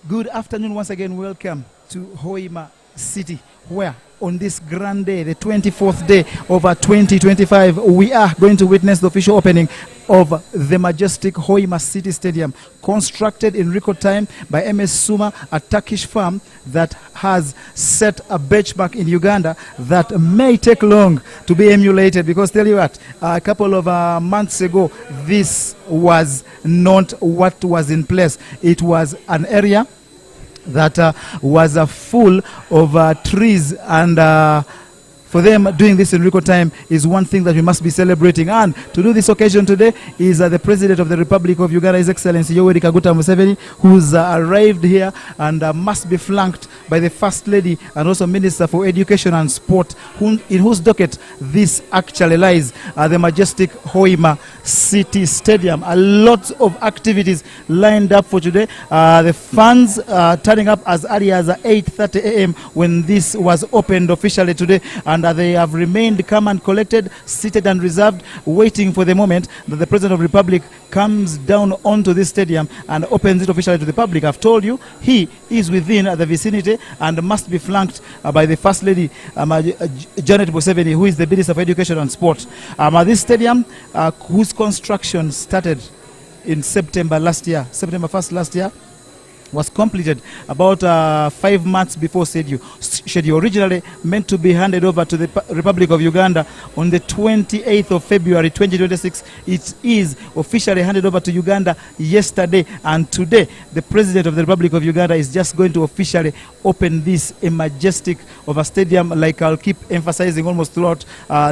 Good afternoon once again. Welcome to Hoima City, where on this grand day, the 24th day of 2025, we are going to witness the official opening of the majestic Hoima City Stadium, constructed in record time by MS Suma, a Turkish firm that has set a benchmark in Uganda that may take long to be emulated. Because tell you what, a couple of months ago, this was not what was in place. It was an area that was full of trees, and for them doing this in record time is one thing that we must be celebrating. And to do this occasion today is the President of the Republic of Uganda, His Excellency Yoweri Kaguta Museveni, who's arrived here and must be flanked by the First Lady and also Minister for Education and Sport, in whose docket this actually lies, the majestic Hoima City Stadium. A lot of activities lined up for today. The fans turning up as early as 8:30 a.m. when this was opened officially today, and they have remained calm and collected, seated and reserved, waiting for the moment that the President of the Republic comes down onto this stadium and opens it officially to the public. I've told you, he is within the vicinity and must be flanked by the First Lady, Janet Museveni, who is the Minister for Education and Sport. This stadium, whose construction started in September 1st last year, was completed about 5 months before schedule. Originally meant to be handed over to the Republic of Uganda on the 28th of February 2026. It is officially handed over to Uganda yesterday, and today the President of the Republic of Uganda is just going to officially open this a majestic of a stadium, like I'll keep emphasizing almost throughout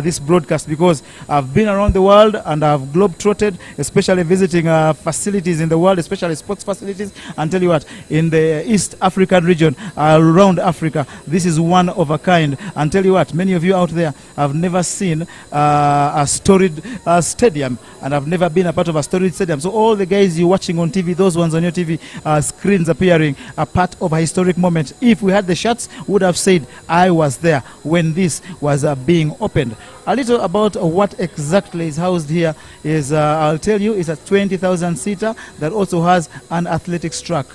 this broadcast, because I've been around the world and I've globe-trotted, especially visiting facilities in the world, especially sports facilities, and tell you what, in the East African region, around Africa, this is one of a kind. And tell you what, many of you out there have never seen a storied stadium, and have never been a part of a storied stadium. So all the guys you're watching on TV, those ones on your TV screens appearing, are part of a historic moment. If we had the shots, would have said I was there when this was being opened. A little about what exactly is housed here is, I'll tell you, it's a 20,000 seater that also has an athletics track.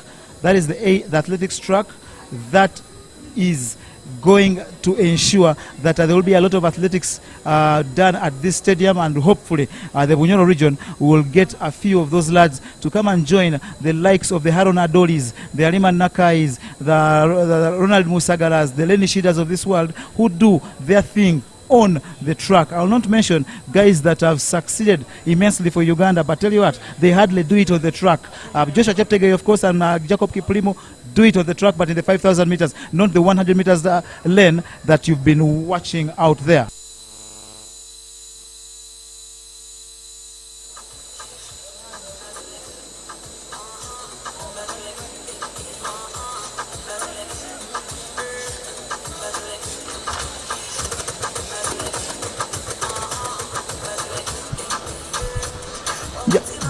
That is the athletics track that is going to ensure that there will be a lot of athletics done at this stadium, and hopefully the Bunyoro region will get a few of those lads to come and join the likes of the Haron Adolis, the Aliman Nakais, the Ronald Musagaras, the Lenny Shidas of this world, who do their thing on the track. I will not mention guys that have succeeded immensely for Uganda, but tell you what, they hardly do it on the track. Joshua Cheptegei, of course, and Jacob Kiplimo do it on the track, but in the 5,000 meters, not the 100 meters lane that you've been watching out there.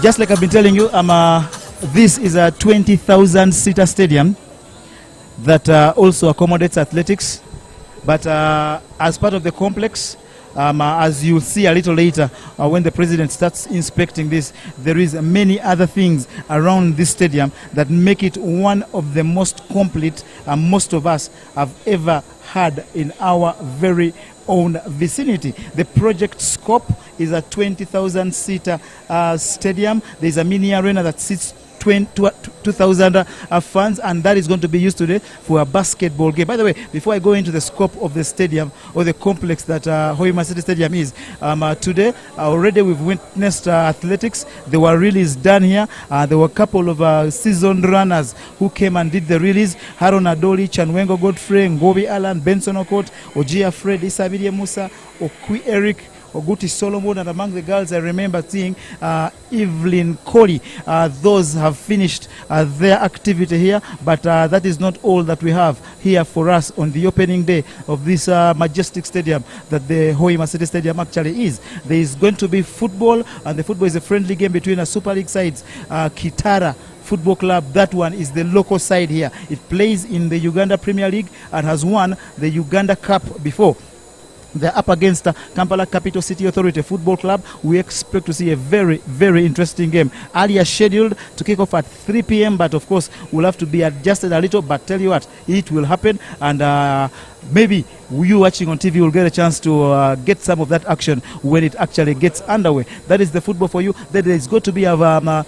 Just like I've been telling you, this is a 20,000 seater stadium that also accommodates athletics. But as part of the complex, as you'll see a little later, when the President starts inspecting this, there is many other things around this stadium that make it one of the most complete most of us have ever had in our very own vicinity. The project scope is a 20,000 seater stadium. There's a mini arena that sits 2,000 fans, and that is going to be used today for a basketball game. By the way, before I go into the scope of the stadium or the complex that Hoima City Stadium is, today already we've witnessed athletics. There were releases done here. There were a couple of seasoned runners who came and did the release. Haron Adoli, Chanwengo Godfrey, Ngobi Alan, Benson Okot, Ojia Fred, Isabidie Musa, Okwi Eric, Oguti Solomon, and among the girls I remember seeing Evelyn Coley. Those have finished their activity here, but that is not all that we have here for us on the opening day of this majestic stadium that the Hoima City Stadium actually is. There is going to be football, and the football is a friendly game between a Super League sides, Kitara Football Club. That one is the local side here. It plays in the Uganda Premier League and has won the Uganda Cup before. They're up against Kampala Capital City Authority Football Club. We expect to see a very, very interesting game. Earlier scheduled to kick off at 3 p.m. But of course, we'll have to be adjusted a little. But tell you what, it will happen. And maybe you watching on TV will get a chance to get some of that action when it actually gets underway. That is the football for you. Then there's going to be a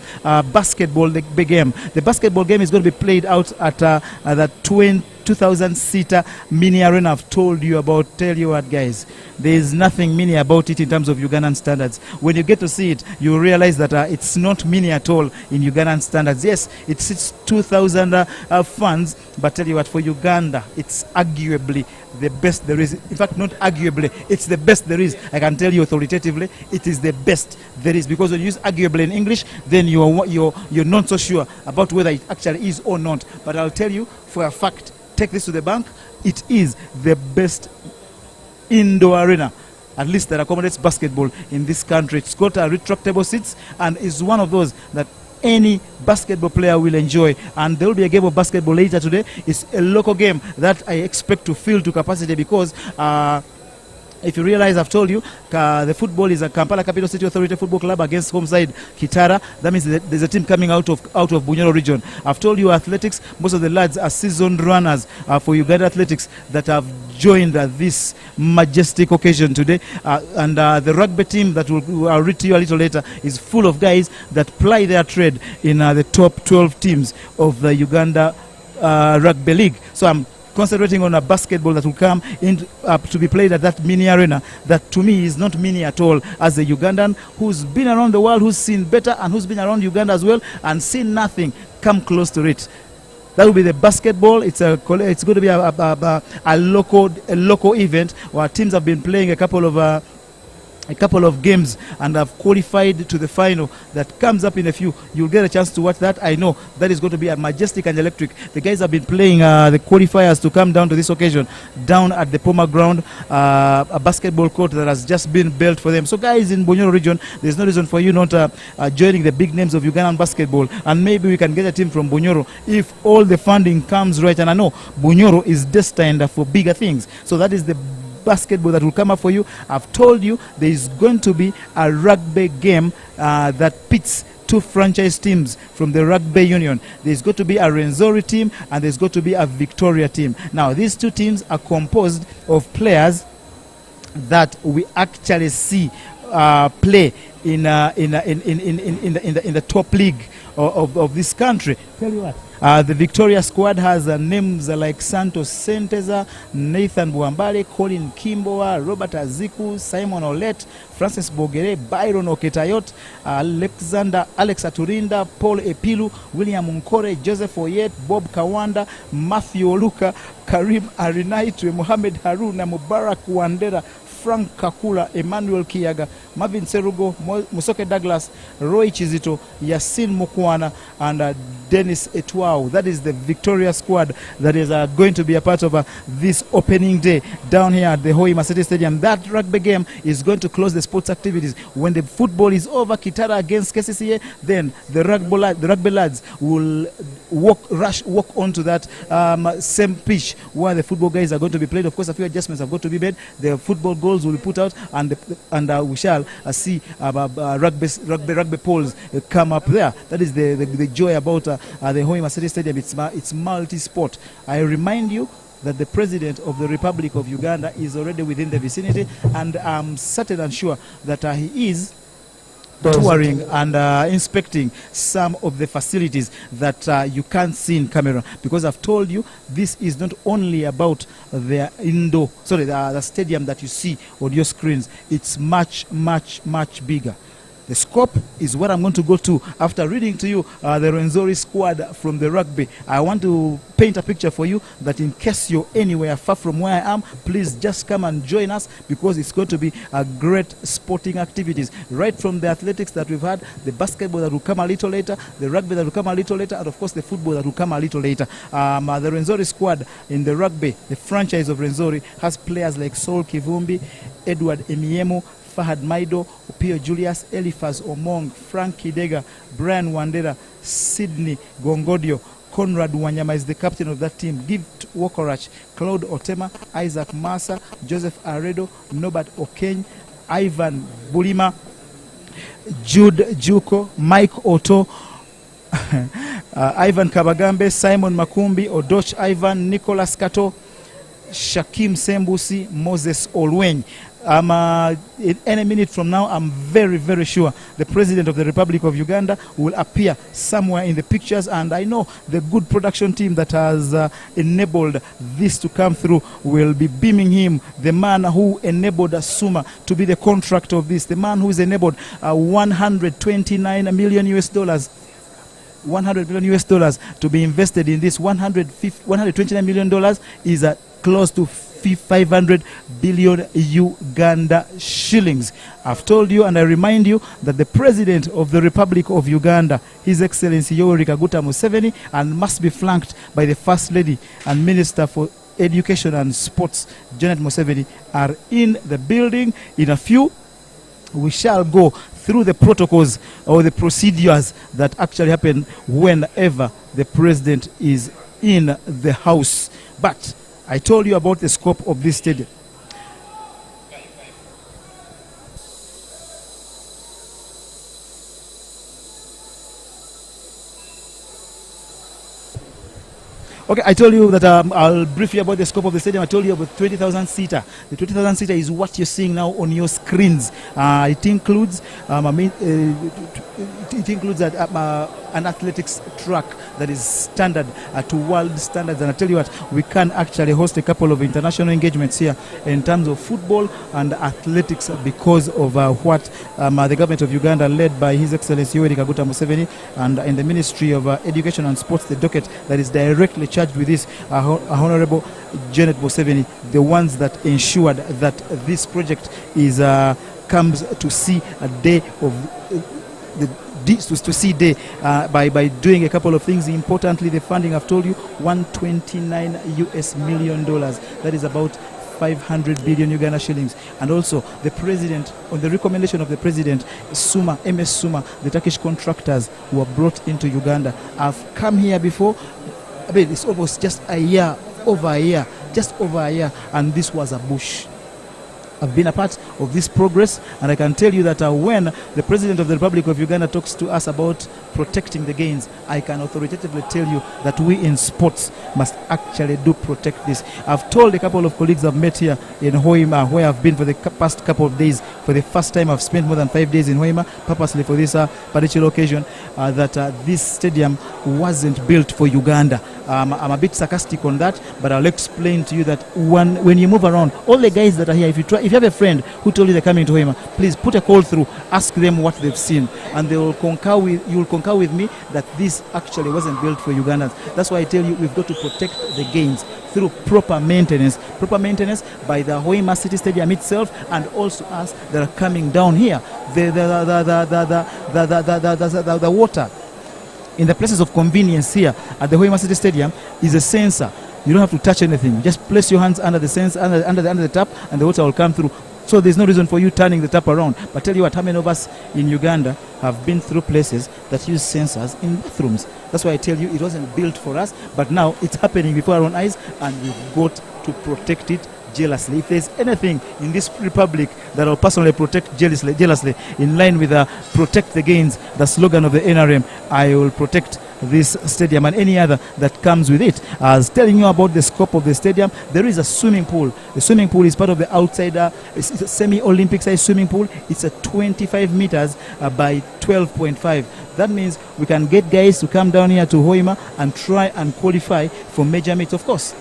basketball big game. The basketball game is going to be played out at the 2,000-seater mini arena I've told you about. Tell you what, guys, there is nothing mini about it in terms of Ugandan standards. When you get to see it, you realize that it's not mini at all in Ugandan standards. Yes, it sits 2,000 fans, but tell you what, for Uganda, it's arguably the best there is. In fact, not arguably, it's the best there is. I can tell you authoritatively, it is the best there is, because when you use arguably in English, then you're not so sure about whether it actually is or not. But I'll tell you for a fact, take this to the bank, it is the best indoor arena, at least that accommodates basketball in this country. It's got retractable seats and is one of those that any basketball player will enjoy. And there will be a game of basketball later today. It's a local game that I expect to fill to capacity, because if you realize, I've told you, the football is a Kampala Capital City Authority Football Club against home side Kitara. That means that there's a team coming out of Bunyoro region. I've told you athletics, most of the lads are seasoned runners for Uganda Athletics that have joined this majestic occasion today. And the rugby team that I'll read to you a little later is full of guys that ply their trade in the top 12 teams of the Uganda Rugby League. So I'm concentrating on a basketball that will come in to be played at that mini arena that to me is not mini at all, as a Ugandan who's been around the world, who's seen better, and who's been around Uganda as well and seen nothing come close to it. That will be the basketball. It's going to be a local event where teams have been playing a couple of games and have qualified to the final that comes up in a few. You'll get a chance to watch that. I know that is going to be a majestic and electric. The guys have been playing the qualifiers to come down to this occasion down at the Poma ground, a basketball court that has just been built for them. So guys in Bunyoro region, there's no reason for you not joining the big names of Ugandan basketball, and maybe we can get a team from Bunyoro if all the funding comes right. And I know Bunyoro is destined for bigger things. So that is the basketball that will come up for you. I've told you there is going to be a rugby game that pits two franchise teams from the rugby union. There's going to be a Renzori team and there's going to be a Victoria team. Now these two teams are composed of players that we actually see play in the top league of this country. Tell you what, the Victoria squad has names like Santos Senteza, Nathan Buambale, Colin Kimboa, Robert Aziku, Simon Olet, Francis Bogere, Byron Oketayot, Alex Aturinda, Paul Epilu, William Nkore, Joseph Oyet, Bob Kawanda, Matthew Oluka, Karim Arinaitu, Mohamed Haruna, Mubarak Wandera, Frank Kakula, Emmanuel Kiyaga, Marvin Serugo, Musoke Douglas, Roy Chizito, Yasin Mukwana, and Dennis Etwau. That is the Victoria squad that is going to be a part of this opening day down here at the Hoima City Stadium. That rugby game is going to close the sports activities. When the football is over, Kitara against KCCA, then the rugby lads will walk onto that same pitch where the football guys are going to be played. Of course, a few adjustments have got to be made. The football goals will be put out, and we shall see rugby poles come up there. That is the joy about the Hoima City Stadium. It's multi-sport. I remind you that the President of the Republic of Uganda is already within the vicinity, and I'm certain and sure that he is touring and inspecting some of the facilities that you can't see in camera, because I've told you this is not only about the the stadium that you see on your screens. It's much bigger. The scope is what I'm going to go to after reading to you the Renzori squad from the rugby. I want to paint a picture for you that in case you're anywhere far from where I am, please just come and join us, because it's going to be a great sporting activities. Right from the athletics that we've had, the basketball that will come a little later, the rugby that will come a little later, and of course the football that will come a little later. The Renzori squad in the rugby, the franchise of Renzori, has players like Saul Kivumbi, Edward Emiemo, Fahad Maido, Opio Julius, Eliphaz Omong, Frank Kidega, Brian Wandera, Sydney Gongodio, Conrad Wanyama is the captain of that team. Gift Wokorach, Claude Otema, Isaac Massa, Joseph Aredo, Norbert Okeny, Ivan Bulima, Jude Juko, Mike Otto, Ivan Kabagambe, Simon Makumbi, Odoch Ivan, Nicholas Kato, Shakim Sembusi, Moses Olweny. In any minute from now, I'm very, very sure the President of the Republic of Uganda will appear somewhere in the pictures, and I know the good production team that has enabled this to come through will be beaming him, the man who enabled Suma to be the contractor of this, the man who has enabled 129 million US dollars. $100 million US to be invested in this. $129 million is close to 500 billion Uganda shillings. I've told you and I remind you that the President of the Republic of Uganda, His Excellency Yoweri Kaguta Museveni, and must be flanked by the First Lady and Minister for Education and Sports, Janet Museveni, are in the building. In a few, we shall go through the protocols or the procedures that actually happen whenever the President is in the house. But I told you about the scope of this stadium. Okay, I told you that I'll brief you about the scope of the stadium. I told you about 20,000 seater. The 20,000 seater is what you're seeing now on your screens. It includes an athletics track that is standard to world standards. And I tell you what, we can actually host a couple of international engagements here in terms of football and athletics because of what the government of Uganda, led by His Excellency Yoweri Kaguta Museveni, and in the Ministry of Education and Sports, the docket that is directly charged with this, Honorable Janet Museveni, the ones that ensured that this project is comes to see a day of to see day by doing a couple of things. Importantly, the funding, I've told you, $129 million. That is about 500 billion Uganda shillings. And also the President, on the recommendation of the President, Suma, MS Suma, the Turkish contractors who were brought into Uganda, have come here before. I mean, it's almost just a year, over a year, just over a year, and this was a bush. I've been a part of this progress, and I can tell you that when the President of the Republic of Uganda talks to us about protecting the gains, I can authoritatively tell you that we in sports must actually do protect this. I've told a couple of colleagues I've met here in Hoima, where I've been for the past couple of days. For the first time, I've spent more than 5 days in Hoima, purposely for this particular occasion, that this stadium wasn't built for Uganda. I'm a bit sarcastic on that, but I'll explain to you that when you move around, all the guys that are here, if you have a friend who told you they're coming to Hoima, please put a call through, ask them what they've seen, and you will concur with me that this actually wasn't built for Ugandans. That's why I tell you we've got to protect the gains through proper maintenance by the Hoima City Stadium itself, and also us that are coming down here. The water in the places of convenience here at the Hoima City Stadium is a sensor. You don't have to touch anything. Just place your hands under the sensor, under the tap, and the water will come through. So there's no reason for you turning the tap around. But tell you what, how many of us in Uganda have been through places that use sensors in bathrooms? That's why I tell you it wasn't built for us, but now it's happening before our own eyes, and we've got to protect it jealously. If there's anything in this republic that I'll personally protect jealously in line with protect the gains, the slogan of the NRM, I will protect this stadium and any other that comes with it. I was telling you about the scope of the stadium. There is a swimming pool. The swimming pool is part of the outside, it's a semi-Olympic size swimming pool. It's a 25 meters by 12.5. That means we can get guys to come down here to Hoima and try and qualify for major meets. Of course,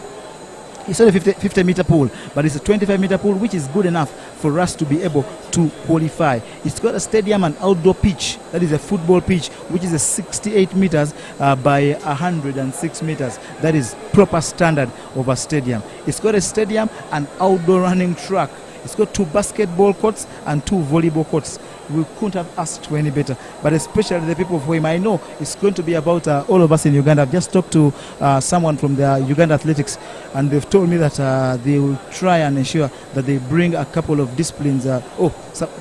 it's not a 50-meter pool, but it's a 25-meter pool, which is good enough for us to be able to qualify. It's got a stadium and outdoor pitch, that is a football pitch, which is a 68 meters by 106 meters. That is proper standard of a stadium. It's got a stadium and outdoor running track. It's got 2 basketball courts and 2 volleyball courts. We couldn't have asked for any better, but especially the people of Hoima. I know it's going to be about all of us in Uganda. I've just talked to someone from the Uganda Athletics, and they've told me that they will try and ensure that they bring a couple of disciplines, a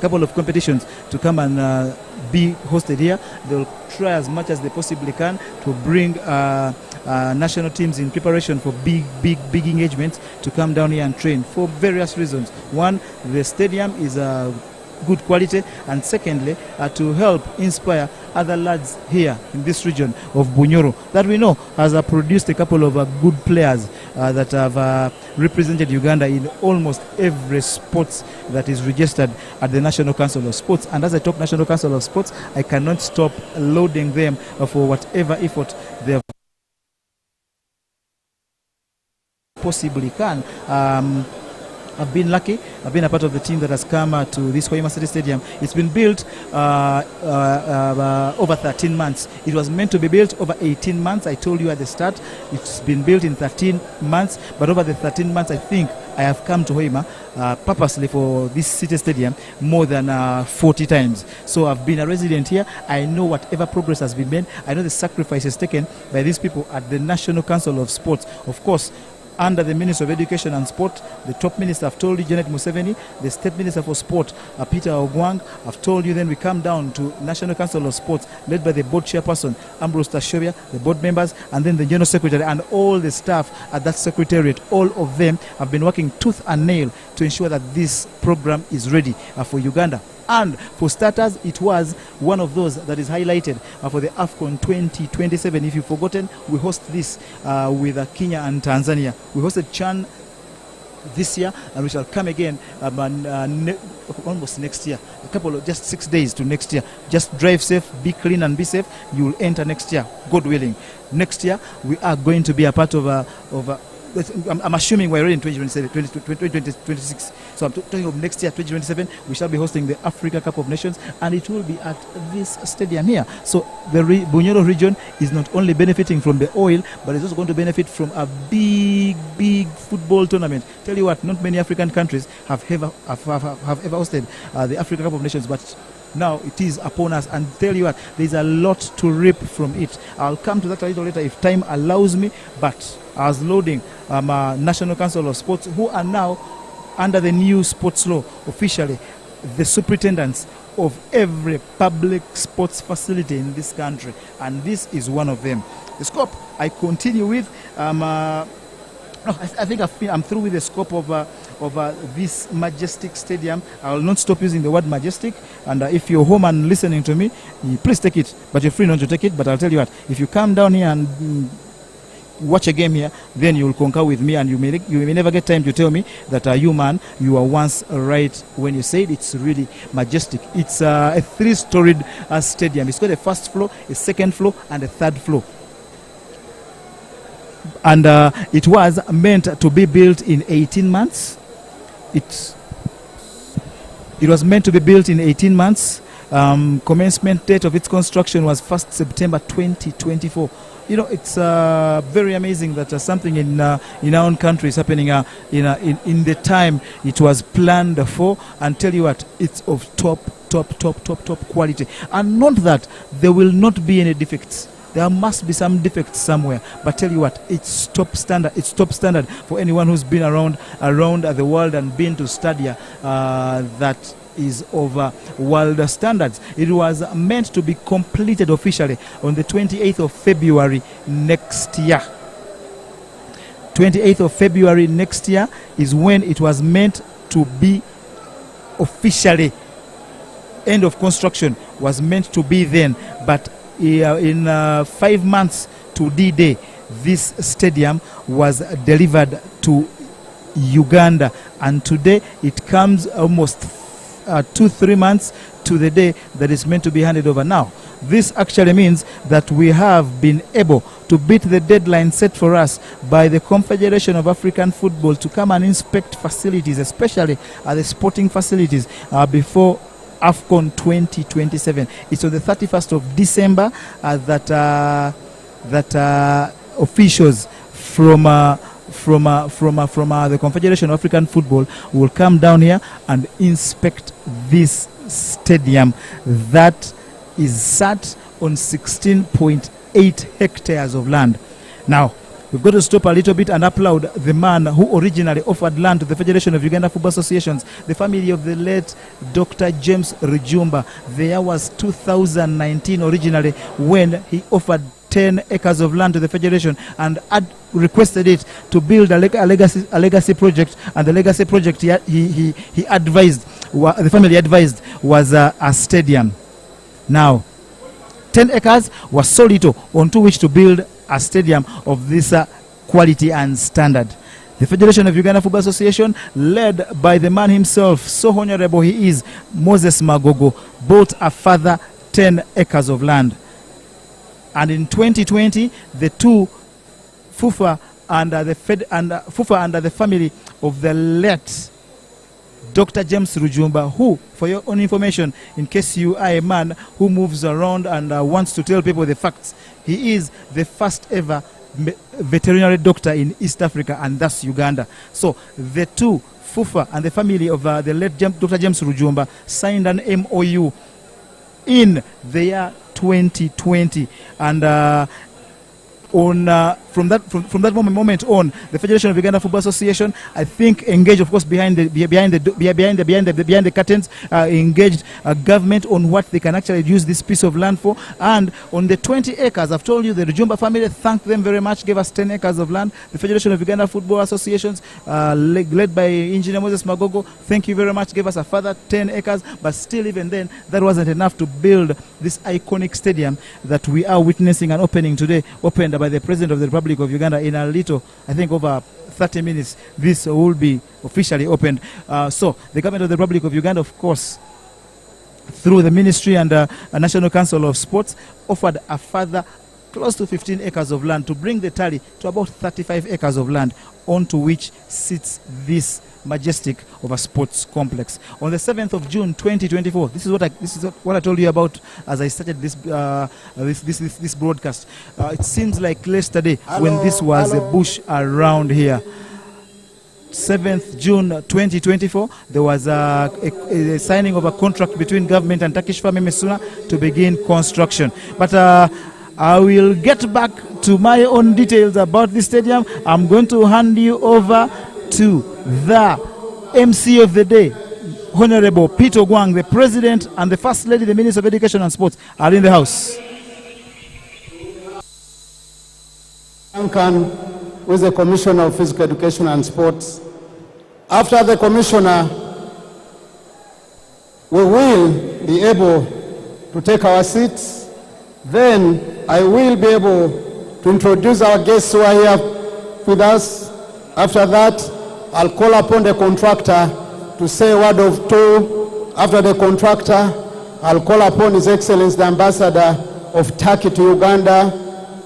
couple of competitions to come and be hosted here. They'll try as much as they possibly can to bring national teams in preparation for big engagements to come down here and train for various reasons. One, the stadium is good quality, and secondly, to help inspire other lads here in this region of Bunyoro that we know has produced a couple of good players that have represented Uganda in almost every sports that is registered at the National Council of Sports. And as I talk National Council of Sports, I cannot stop lauding them for whatever effort they have possibly can. I've been lucky. I've been a part of the team that has come to this Hoima City Stadium. It's been built over 13 months. It was meant to be built over 18 months. I told you at the start, it's been built in 13 months. But over the 13 months, I think I have come to Hoima purposely for this city stadium more than 40 times. So I've been a resident here. I know whatever progress has been made. I know the sacrifices taken by these people at the National Council of Sports. Of course, under the Minister of Education and Sport, the top minister, I've told you, Janet Museveni, the State Minister for Sport, Peter Ogwang. I've told you, then we come down to National Council of Sports, led by the board chairperson, Ambrose Tashobia, the board members, and then the General Secretary, and all the staff at that secretariat. All of them have been working tooth and nail to ensure that this program is ready for Uganda. And for starters, it was one of those that is highlighted for the AFCON 2027. If you've forgotten, we host this with Kenya and Tanzania. We hosted Chan this year, and we shall come again almost next year. A couple of just 6 days to next year. Just drive safe, be clean, and be safe. You will enter next year, God willing. Next year, we are going to be a part of I'm assuming we're already in 2026. So I'm talking of next year, 2027, we shall be hosting the Africa Cup of Nations, and it will be at this stadium here. So the Bunyoro region is not only benefiting from the oil, but it's also going to benefit from a big football tournament. Tell you what, not many African countries have ever hosted the Africa Cup of Nations, but now it is upon us, and tell you what, there's a lot to reap from it. I'll come to that a little later if time allows me, but I was loading National Council of Sports, who are now under the new sports law officially the superintendents of every public sports facility in this country, and this is one of them. The scope I continue with, I think I'm through with the scope of this majestic stadium. I will not stop using the word majestic, and if you're home and listening to me, please take it, but you're free not to take it. But I'll tell you what, if you come down here and watch a game here, then you will concur with me, and you may never get time to tell me that you were once right when you said it's really majestic. It's a 3-storied stadium. It's got a first floor, a second floor, and a third floor. And it was meant to be built in 18 months. It was meant to be built in 18 months. Commencement date of its construction was 1st September 2024. You know, it's very amazing that something in our own country is happening in the time it was planned for. And tell you what, it's of top quality. And not that there will not be any defects. There must be some defects somewhere, but tell you what, it's top standard. It's top standard for anyone who's been around the world and been to Stadia that is of world standards. It was meant to be completed officially on the 28th of February next year. 28th of February next year is when it was meant to be officially. End of construction was meant to be then, but in 5 months to D-Day, this stadium was delivered to Uganda, and today it comes almost 2-3 months to the day that is meant to be handed over. Now, this actually means that we have been able to beat the deadline set for us by the Confederation of African Football to come and inspect facilities, especially the sporting facilities, before AFCON 2027. It's on the 31st of December that officials from the Confederation of African Football will come down here and inspect this stadium that is sat on 16.8 hectares of land. Now, we've got to stop a little bit and applaud the man who originally offered land to the Federation of Uganda Football Associations, the family of the late Dr. James Rujumba. The year was 2019 originally when he offered 10 acres of land to the Federation and requested it to build a legacy project, and the legacy project he advised, the family advised, was a stadium. Now, 10 acres was so little onto which to build a stadium of this quality and standard. The Federation of Uganda Football Association, led by the man himself, so honorable he is, Moses Magogo, bought a further 10 acres of land. And in 2020, the two Fufa and the family of the late Dr. James Rujumba, who, for your own information, in case you are a man who moves around and wants to tell people the facts, he is the first ever veterinary doctor in East Africa, and that's Uganda. So the two Fufa and the family of the late Dr. James Rujumba signed an MOU in the year 2020, and from that moment on, the Federation of Uganda Football Association, I think, engaged, of course, behind the curtains, engaged government on what they can actually use this piece of land for. And on the 20 acres, I've told you, the Rujumba family thanked them very much, gave us 10 acres of land. The Federation of Uganda Football Associations, led by Engineer Moses Magogo, thank you very much, gave us a further 10 acres. But still, even then, that wasn't enough to build this iconic stadium that we are witnessing and opening today, opened by the President of the Republic of Uganda. In a little, I think over 30 minutes, this will be officially opened. So the government of the Republic of Uganda, of course, through the Ministry and National Council of Sports, offered a further close to 15 acres of land to bring the tally to about 35 acres of land, onto which sits this majestic of a sports complex. On the 7th of June 2024, this is what I told you about as I started this this broadcast. It seems like yesterday when this was a bush around here. 7th June 2024, there was a signing of a contract between government and Turkish Family Mesuna to begin construction. But I will get back to my own details about this stadium. I'm going to hand you over to the MC of the day, Honorable Peter Gwang, the President, and the First Lady, the Minister of Education and Sports, are in the house. Duncan, who is the Commissioner of Physical Education and Sports. After the Commissioner, we will be able to take our seats. Then I will be able to introduce our guests who are here with us. After that, I'll call upon the contractor to say a word of two. After the contractor, I'll call upon His Excellency the Ambassador of Turkey to Uganda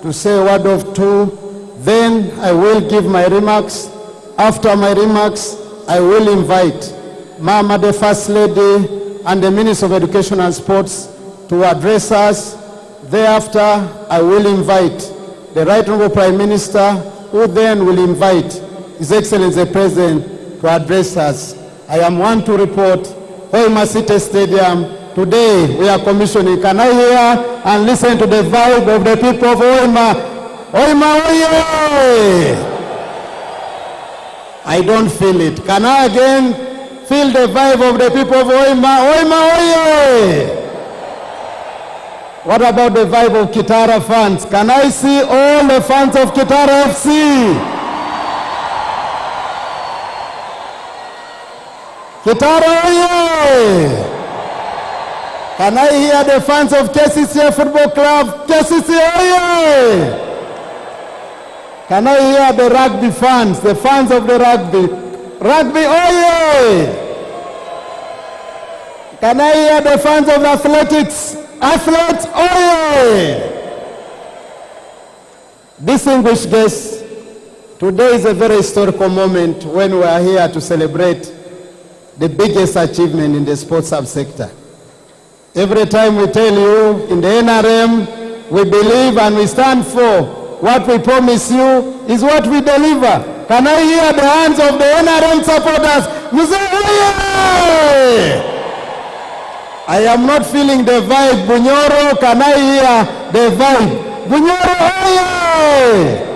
to say a word of two. Then I will give my remarks. After my remarks, I will invite Mama, the First Lady, and the Minister of Education and Sports to address us. Thereafter, I will invite the Right Honorable Prime Minister, who then will invite His Excellency the President to address us. I am one to report Hoima City Stadium. Today we are commissioning. Can I hear and listen to the vibe of the people of Hoima? Hoima, oye! I don't feel it. Can I again feel the vibe of the people of Hoima? Hoima, oye! What about the vibe of Kitara fans? Can I see all the fans of Kitara FC? Kitara, oye! Can I hear the fans of KCCA Football Club? KCCA, oye! Can I hear the rugby fans, the fans of the rugby? Rugby, oye! Can I hear the fans of the athletics? Athletes, oye! Distinguished guests, today is a very historical moment when we are here to celebrate the biggest achievement in the sports subsector. Every time we tell you in the NRM, we believe and we stand for what we promise you is what we deliver. Can I hear the hands of the NRM supporters? Museveni! I am not feeling the vibe. Bunyoro, can I hear the vibe? Bunyoro, oye!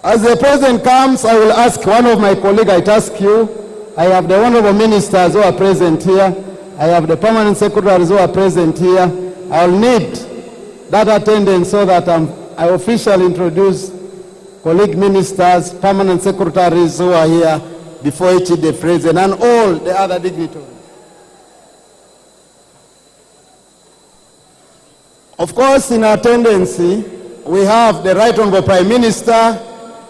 As the President comes, I will ask one of my colleagues, I ask you, I have the honorable ministers who are present here. I have the permanent secretaries who are present here. I'll need that attendance so that I officially introduce colleague ministers, permanent secretaries who are here before the president and all the other dignitaries. Of course, in attendance, we have the Right Honorable Prime Minister,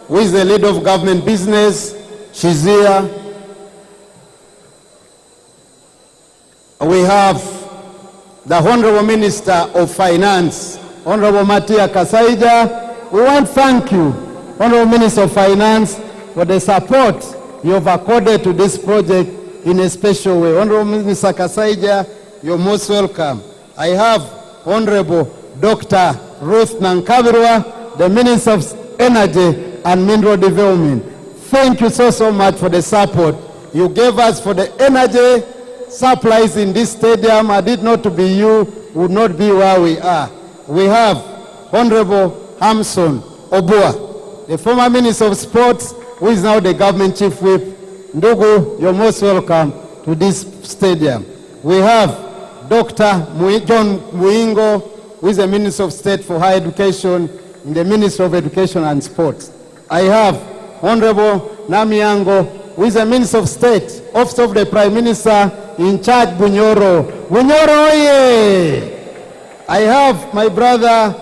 who is the leader of government business. She's here. We have the Honorable Minister of Finance, Honorable Matia Kasaija. We want to thank you, Honorable Minister of Finance, for the support you have accorded to this project in a special way. Honorable Minister Kasaija, you're most welcome. I have Honorable Dr. Ruth Nankabirwa, the Minister of Energy and Mineral Development. Thank you so much for the support you gave us for the energy supplies in this stadium. Had it not to be you, we would not be where we are. We have Honorable Hamson Obua, the former Minister of Sports, who is now the government chief whip. Ndugu, you're most welcome to this stadium. We have Dr. John Muingo, who is the Minister of State for Higher Education in the Ministry of Education and Sports. I have Honorable Namiango, who is the Minister of State, Office of the Prime Minister, in charge Bunyoro. Bunyoro, oye! I have my brother,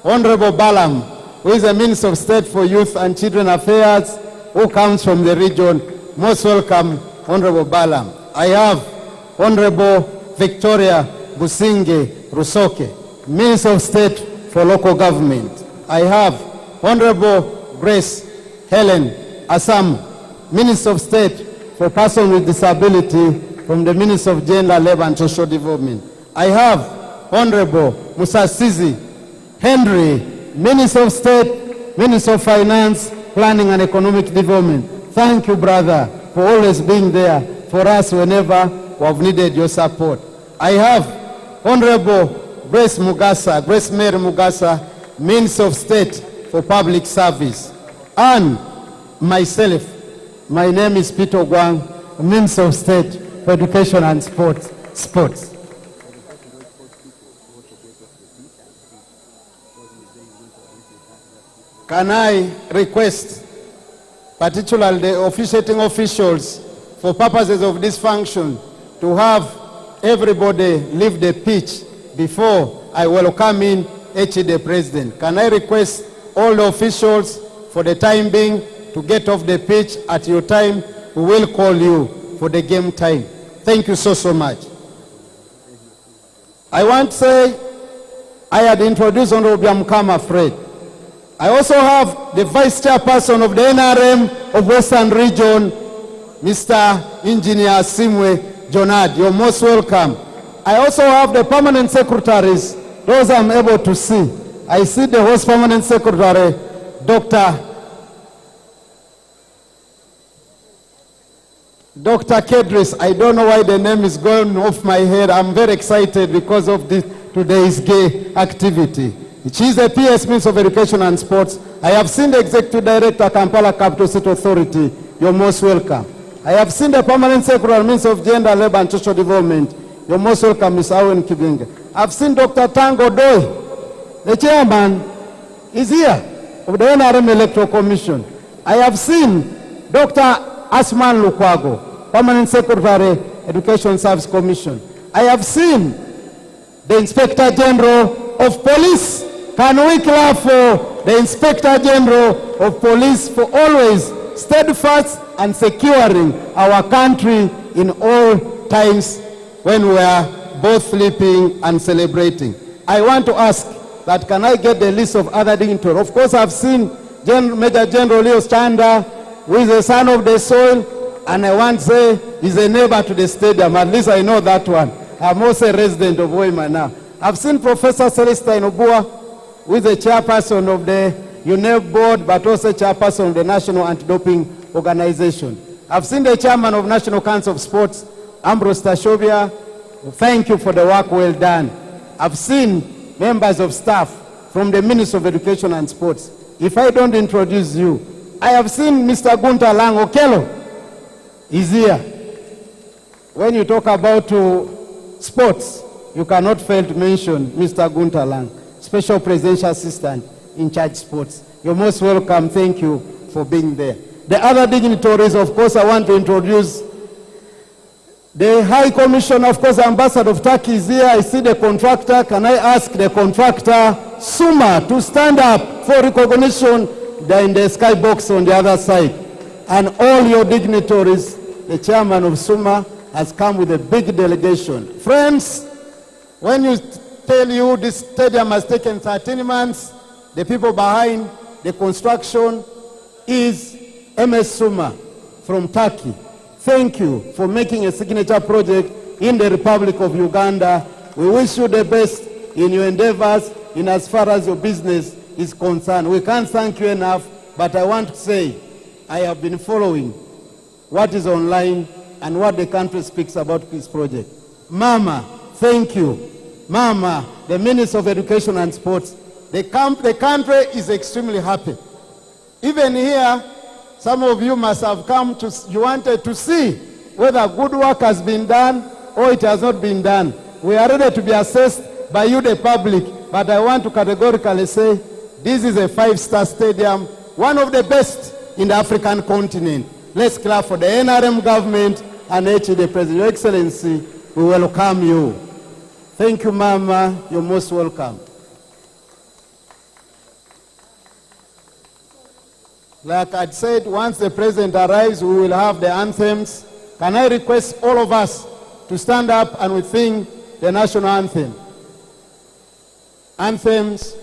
Honorable Balam, who is the Minister of State for Youth and Children Affairs, who comes from the region. Most welcome, Honorable Balam. I have Honorable Victoria Businge Rusoke, Minister of State for Local Government. I have Honorable Grace Helen Assam, Minister of State for Persons with Disability from the Minister of Gender, Labor and Social Development. I have Honorable Musasizi Henry, Minister of State, Minister of Finance, Planning and Economic Development. Thank you, brother, for always being there for us whenever we have needed your support. I have Honorable Grace Mugasa, Grace Mary Mugasa, Minister of State for Public Service. And myself, my name is Peter Gwang, Minister of State for Education and Sports. Can I request, particularly the officiating officials, for purposes of this function, to have everybody leave the pitch before I welcome in the President. Can I request all the officials, for the time being, to get off the pitch at your time? We will call you for the game time. Thank you so much. I want to say, I had introduced Honorable Biamkama Fred. I also have the Vice Chairperson of the NRM of Western Region, Mr. Engineer Simwe Jonad. You're most welcome. I also have the permanent secretaries, those I'm able to see. I see the host permanent secretary, Dr. Kedris. I don't know why the name is going off my head. I'm very excited because of today's gay activity. She is the PS Minister of Education and Sports. I have seen the Executive Director, Kampala Capital City Authority. You're most welcome. I have seen the Permanent Secretary, Minister of Gender, Labor and Social Development. You're most welcome, Ms. Owen Kibinga. I've seen Dr. Tango Doi, the chairman, is here of the NRM Electoral Commission. I have seen Dr. Asman Lukwago, Permanent Secretary, Education Service Commission. I have seen the Inspector General of Police. Can we clap for the Inspector General of Police for always steadfast and securing our country in all times when we are both sleeping and celebrating. I want to ask that, can I get the list of other dignitaries? Of course, I've seen Major General Leo Chanda, who is the son of the soil, and I want to say he's a neighbor to the stadium. At least I know that one. I'm also a resident of Hoima now. I've seen Professor Celestine Obua, who is the chairperson of the UNEP board, but also chairperson of the National Anti-Doping Organization. I've seen the chairman of National Council of Sports, Ambrose Tashobia. Thank you for the work well done. I've seen members of staff from the Ministry of Education and Sports. If I don't introduce you, I have seen Mr. Gunter Lang Okello. He's here. When you talk about sports, you cannot fail to mention Mr. Gunter Lang, Special Presidential Assistant in charge sports. You're most welcome. Thank you for being there. The other dignitaries, of course, I want to introduce the High Commissioner, of course, Ambassador of Turkey is here. I see the contractor. Can I ask the contractor, Suma, to stand up for recognition? They're in the skybox on the other side. And all your dignitaries, the chairman of Suma has come with a big delegation. Friends, when you tell you this stadium has taken 13 months, the people behind the construction is MS Suma from Turkey. Thank you for making a signature project in the Republic of Uganda. We wish you the best in your endeavors in as far as your business is concerned. We can't thank you enough, but I want to say I have been following what is online and what the country speaks about this project. Mama, thank you. Mama, the Minister of Education and Sports, the country is extremely happy. Even here, some of you must have come to, you wanted to see whether good work has been done or it has not been done. We are ready to be assessed by you, the public, but I want to categorically say this is a 5-star stadium, one of the best in the African continent. Let's clap for the NRM government and the President. Your Excellency, we welcome you. Thank you, Mama. You're most welcome. Like I said, once the President arrives, we will have the anthems. Can I request all of us to stand up and we sing the national anthem? Anthems.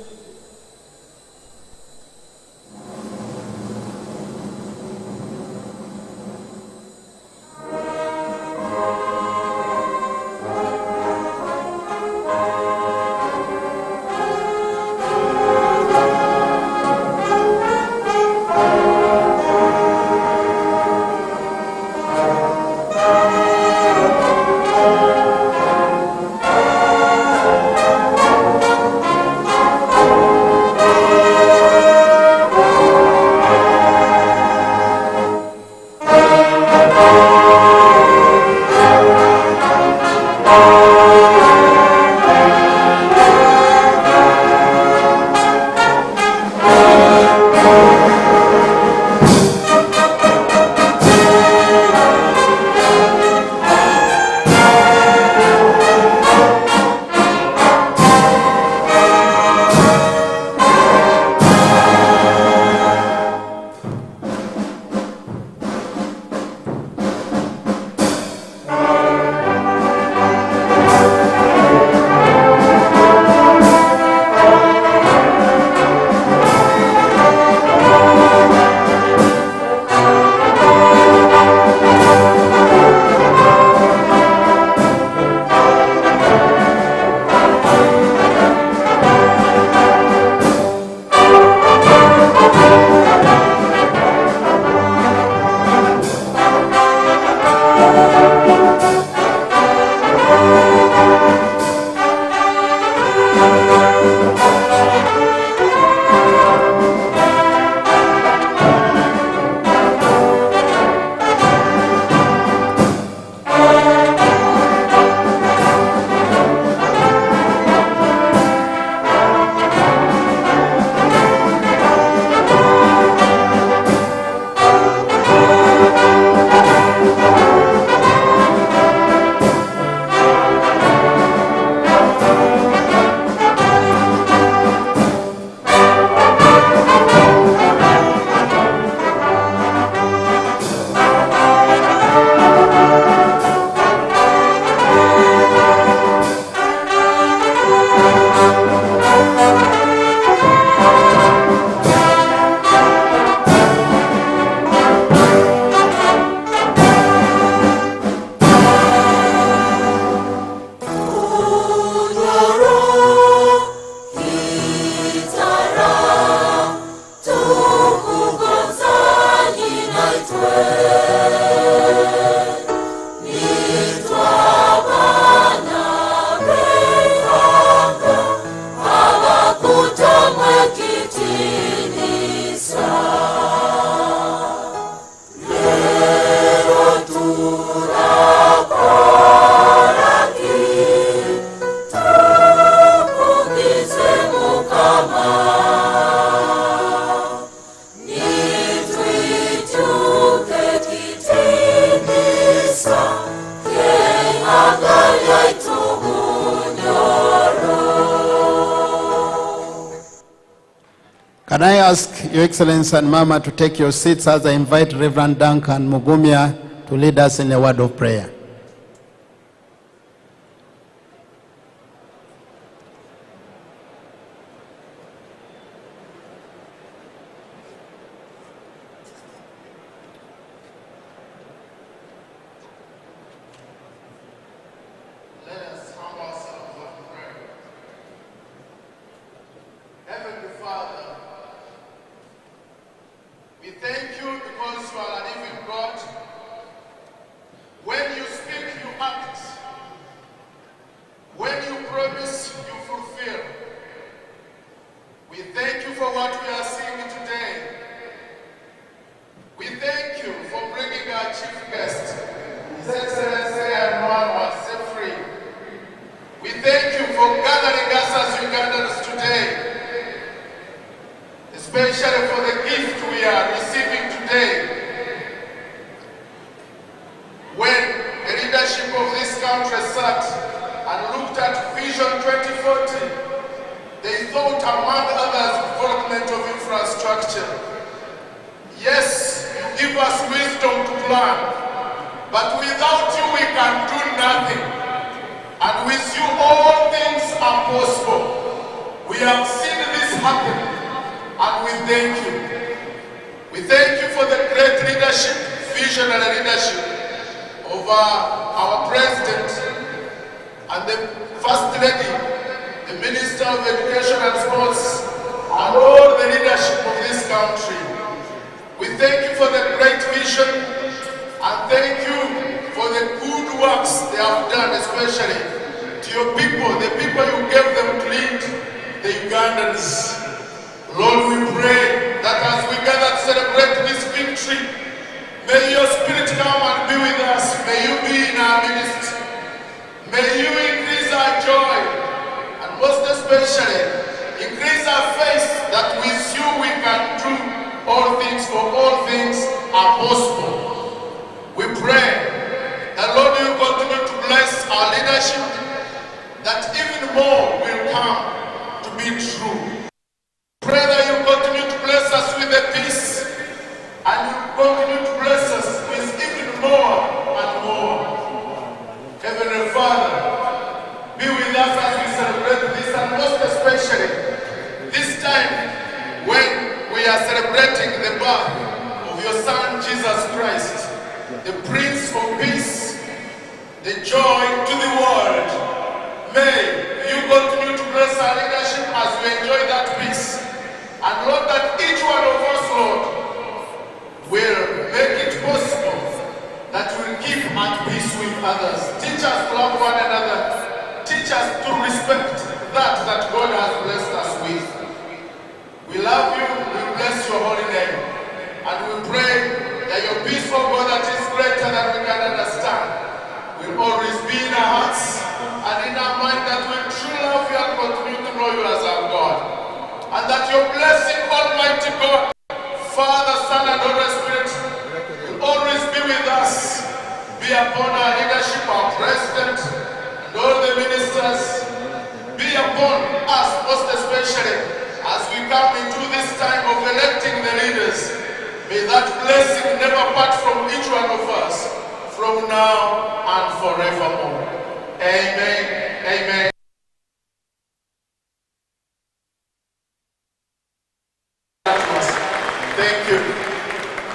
Can I ask Your Excellency and Mama to take your seats as I invite Reverend Duncan Mugumya to lead us in a word of prayer.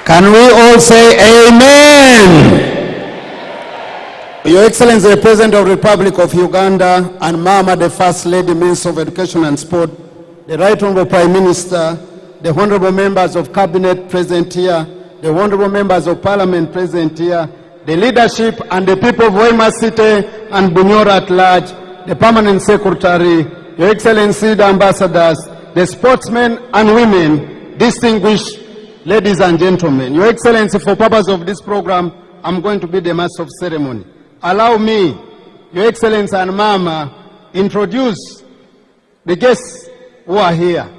Can we all say amen? Your Excellency, the President of the Republic of Uganda, and Mama, the First Lady, Minister of Education and Sport, the Right Honorable Prime Minister, the Honorable Members of Cabinet present here, the Honorable Members of Parliament present here, the leadership and the people of Hoima City and Bunyoro at large, the Permanent Secretary, Your Excellency, the Ambassadors, the sportsmen and women, distinguished ladies and gentlemen. Your Excellency, for purpose of this program, I'm going to be the master of ceremony. Allow me, Your Excellency and Mama, introduce the guests who are here.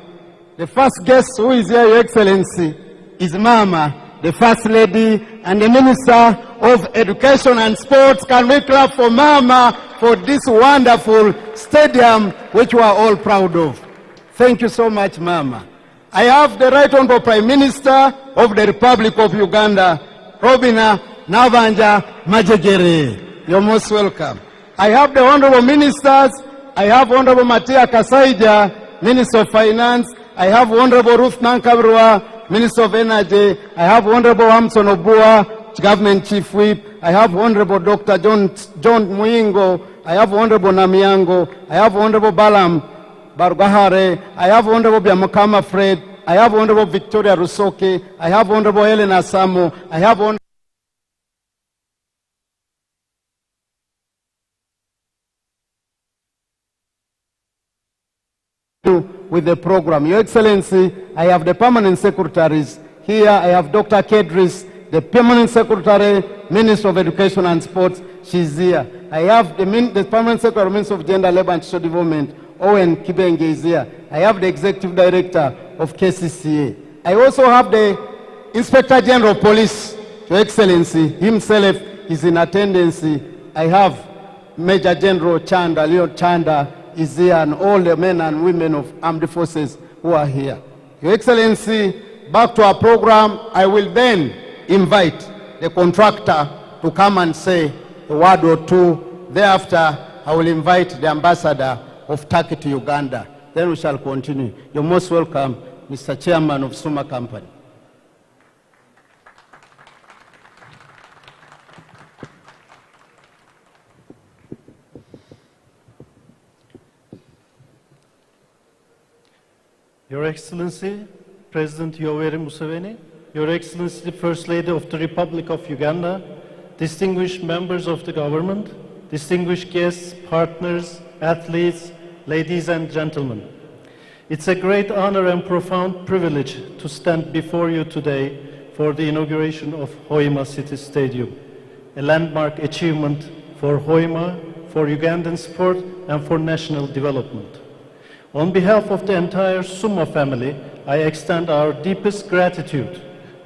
The first guest who is here, Your Excellency, is Mama, the First Lady and the Minister of Education and Sports. Can we clap for Mama for this wonderful stadium which we are all proud of? Thank you so much, Mama. I have the Right Honorable Prime Minister of the Republic of Uganda, Robina Nabanja Majegere. You're most welcome. I have the Honorable Ministers. I have Honorable Matia Kasaija, Minister of Finance. I have Honorable Ruth Nankabrua, Minister of Energy. I have Honorable Hamson Obua, Government Chief Whip. I have Honorable Dr. John Muingo. I have Honorable Namiango. I have Honorable Balam Barugahare. I have Honorable Biamakama Fred. I have Honorable Victoria Rusoke. I have Honorable Helena Samu. I have Honorable with the program. Your Excellency, I have the permanent secretaries. Here I have Dr. Kedris, the permanent secretary, Minister of Education and Sports. She's here. I have the permanent secretary, Minister of Gender, Labor and Social Development, Owen Kibenge is here. I have the executive director of KCCA. I also have the Inspector General of Police, Your Excellency, himself is in attendance. I have Major General Chanda, Leo Chanda is here, and all the men and women of armed forces who are here. Your Excellency, back to our program, I will then invite the contractor to come and say a word or two. Thereafter, I will invite the ambassador of Turkey to Uganda. Then we shall continue. You're most welcome, Mr. Chairman of Suma Company. Your Excellency, President Yoweri Museveni, Your Excellency, the First Lady of the Republic of Uganda, distinguished members of the government, distinguished guests, partners, athletes, ladies and gentlemen. It's a great honor and profound privilege to stand before you today for the inauguration of Hoima City Stadium, a landmark achievement for Hoima, for Ugandan sport, and for national development. On behalf of the entire Suma family, I extend our deepest gratitude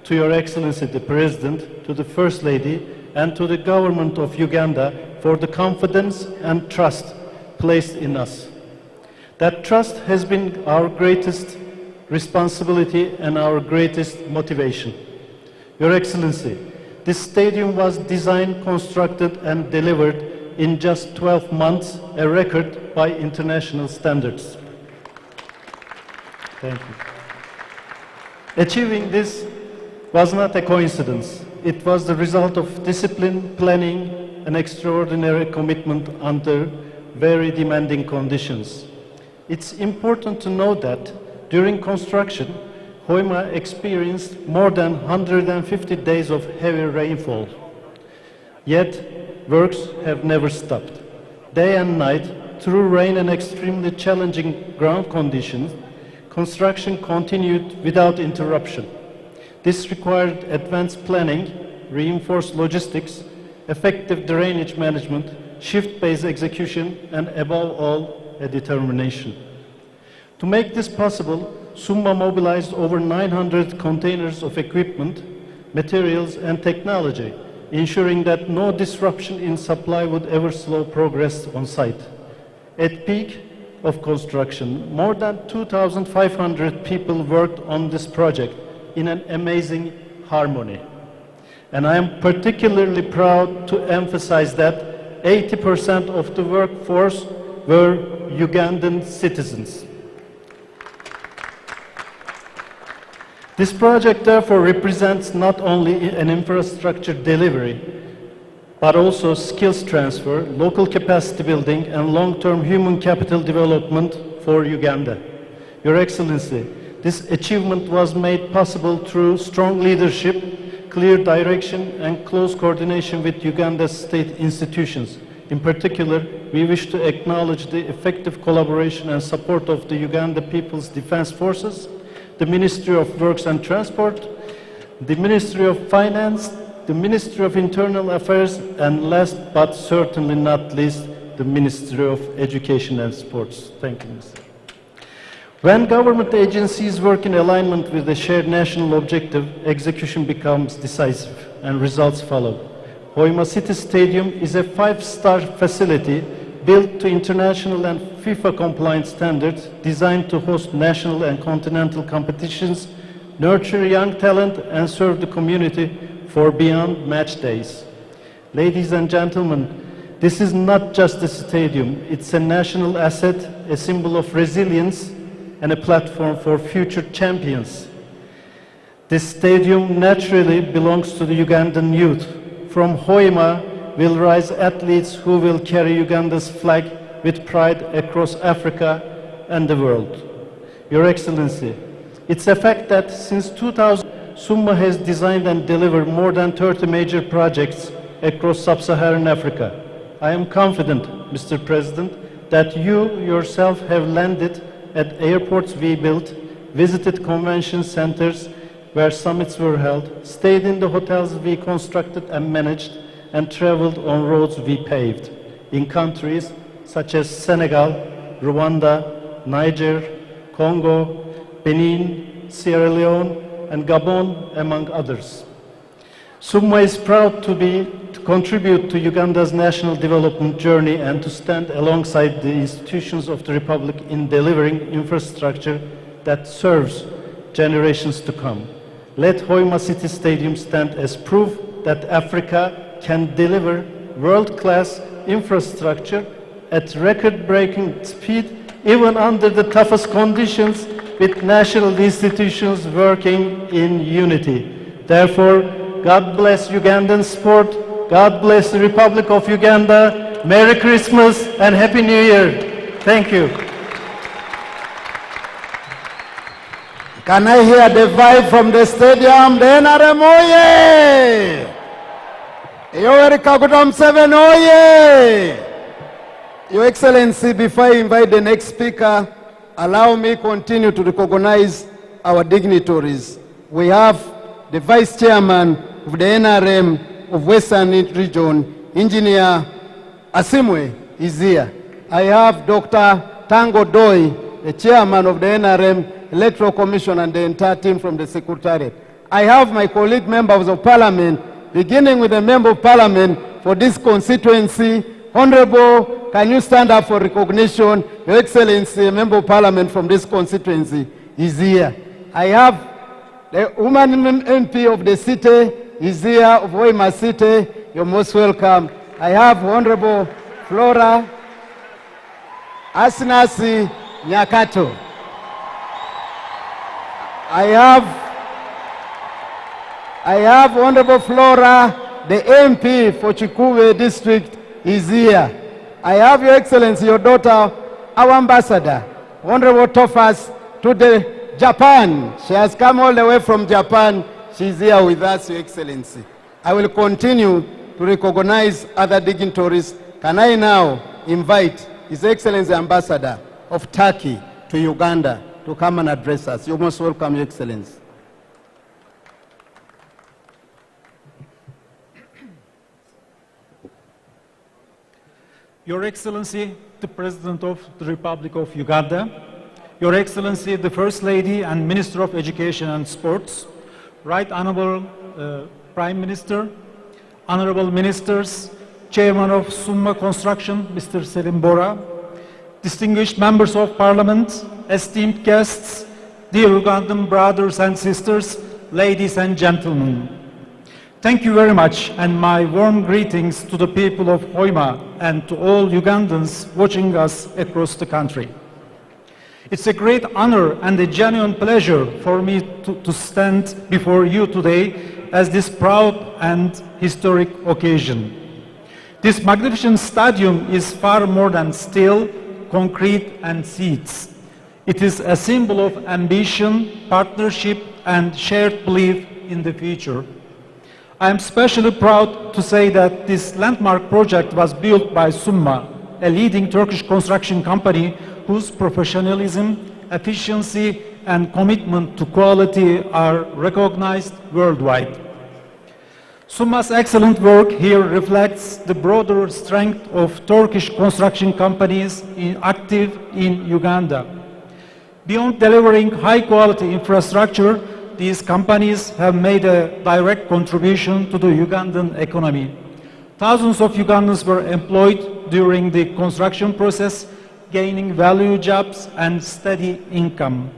to Your Excellency the President, to the First Lady, and to the government of Uganda for the confidence and trust placed in us. That trust has been our greatest responsibility and our greatest motivation. Your Excellency, this stadium was designed, constructed, and delivered in just 12 months, a record by international standards. Thank you. Achieving this was not a coincidence. It was the result of discipline, planning, and extraordinary commitment under very demanding conditions. It's important to note that during construction, Hoima experienced more than 150 days of heavy rainfall. Yet, works have never stopped. Day and night, through rain and extremely challenging ground conditions, construction continued without interruption. This required advanced planning, reinforced logistics, effective drainage management, shift-based execution, and above all, a determination. To make this possible, Summa mobilized over 900 containers of equipment, materials, and technology, ensuring that no disruption in supply would ever slow progress on site. At peak of construction, more than 2,500 people worked on this project in an amazing harmony. And I am particularly proud to emphasize that 80% of the workforce were Ugandan citizens. This project therefore represents not only an infrastructure delivery, but also skills transfer, local capacity building, and long-term human capital development for Uganda. Your Excellency, this achievement was made possible through strong leadership, clear direction, and close coordination with Uganda's state institutions. In particular, we wish to acknowledge the effective collaboration and support of the Uganda People's Defense Forces, the Ministry of Works and Transport, the Ministry of Finance, the Ministry of Internal Affairs, and last but certainly not least, the Ministry of Education and Sports. Thank you, Mr. When government agencies work in alignment with the shared national objective, execution becomes decisive and results follow. Hoima City Stadium is a 5-star facility built to international and FIFA compliant standards, designed to host national and continental competitions, nurture young talent, and serve the community for beyond match days. Ladies and gentlemen, this is not just a stadium, it's a national asset, a symbol of resilience, and a platform for future champions. This stadium naturally belongs to the Ugandan youth. From Hoima will rise athletes who will carry Uganda's flag with pride across Africa and the world. Your Excellency, it's a fact that since 2000, SUMA has designed and delivered more than 30 major projects across sub-Saharan Africa. I am confident, Mr. President, that you yourself have landed at airports we built, visited convention centers where summits were held, stayed in the hotels we constructed and managed, and traveled on roads we paved in countries such as Senegal, Rwanda, Niger, Congo, Benin, Sierra Leone, and Gabon, among others. SUMA is proud to contribute to Uganda's national development journey and to stand alongside the institutions of the Republic in delivering infrastructure that serves generations to come. Let Hoima City Stadium stand as proof that Africa can deliver world-class infrastructure at record-breaking speed, even under the toughest conditions, with national institutions working in unity. Therefore, God bless Ugandan sport, God bless the Republic of Uganda, Merry Christmas and Happy New Year. Thank you. Can I hear the vibe from the stadium? The NRM, oye! Yoweri Kaguta Museveni, oye! Your Excellency, before I invite the next speaker, allow me continue to recognize our dignitaries. We have the Vice Chairman of the NRM of Western Region, Engineer Asimwe, is here. I have Dr. Tango Doi, the Chairman of the NRM Electoral Commission, and the entire team from the Secretariat. I have my colleague members of Parliament, beginning with the Member of Parliament for this constituency. Honorable, can you stand up for recognition? Your Excellency, a Member of Parliament from this constituency is here. I have the woman MP of the city is here, of Hoima City. You're most welcome. I have Honorable Flora Asinasi Nyakato. I have Honorable Flora, the MP for Chikuwe District, is here. I have Your Excellency, your daughter, our ambassador, Honorable Tofas, to the Japan. She has come all the way from Japan. She's here with us, Your Excellency. I will continue to recognize other dignitaries. Can I now invite His Excellency Ambassador of Turkey to Uganda to come and address us? You're most welcome, Your Excellency. Your Excellency, the President of the Republic of Uganda, Your Excellency, the First Lady and Minister of Education and Sports, Right Honorable Prime Minister, Honorable Ministers, Chairman of SUMA Construction, Mr. Selim Bora, distinguished members of Parliament, esteemed guests, dear Ugandan brothers and sisters, ladies and gentlemen. Thank you very much, and my warm greetings to the people of Hoima and to all Ugandans watching us across the country. It's a great honor and a genuine pleasure for me to stand before you today as this proud and historic occasion. This magnificent stadium is far more than steel, concrete and seats. It is a symbol of ambition, partnership and shared belief in the future. I am especially proud to say that this landmark project was built by SUMA, a leading Turkish construction company whose professionalism, efficiency, and commitment to quality are recognized worldwide. SUMA's excellent work here reflects the broader strength of Turkish construction companies active in Uganda. Beyond delivering high-quality infrastructure, these companies have made a direct contribution to the Ugandan economy. Thousands of Ugandans were employed during the construction process, gaining value jobs and steady income.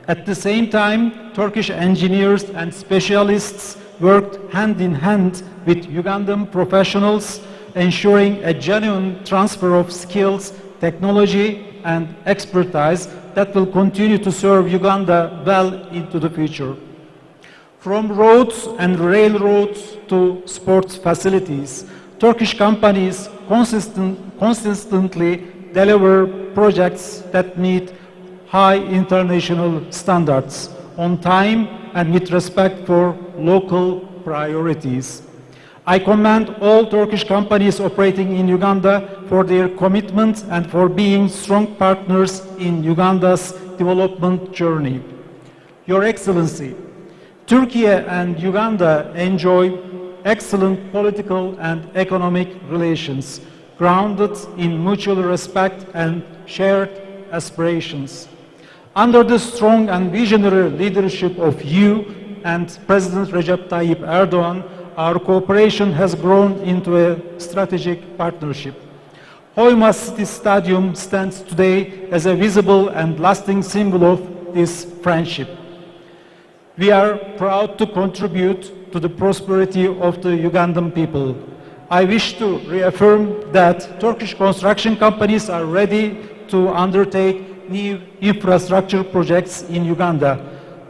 At the same time, Turkish engineers and specialists worked hand in hand with Ugandan professionals, ensuring a genuine transfer of skills, technology, and expertise that will continue to serve Uganda well into the future. From roads and railroads to sports facilities, Turkish companies consistently deliver projects that meet high international standards on time and with respect for local priorities. I commend all Turkish companies operating in Uganda for their commitment and for being strong partners in Uganda's development journey. Your Excellency, Turkey and Uganda enjoy excellent political and economic relations, grounded in mutual respect and shared aspirations. Under the strong and visionary leadership of you and President Recep Tayyip Erdogan, our cooperation has grown into a strategic partnership. Hoima City Stadium stands today as a visible and lasting symbol of this friendship. We are proud to contribute to the prosperity of the Ugandan people. I wish to reaffirm that Turkish construction companies are ready to undertake new infrastructure projects in Uganda,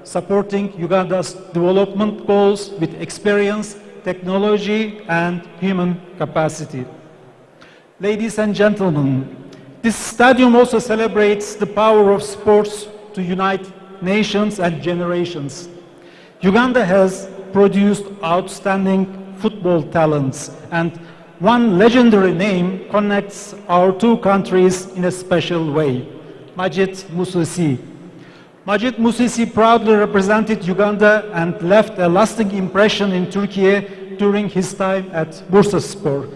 supporting Uganda's development goals with experience, technology, and human capacity. Ladies and gentlemen, this stadium also celebrates the power of sports to unite nations and generations. Uganda has produced outstanding football talents, and one legendary name connects our two countries in a special way: Majid Museveni. Majid Museveni proudly represented Uganda and left a lasting impression in Turkey during his time at Bursaspor.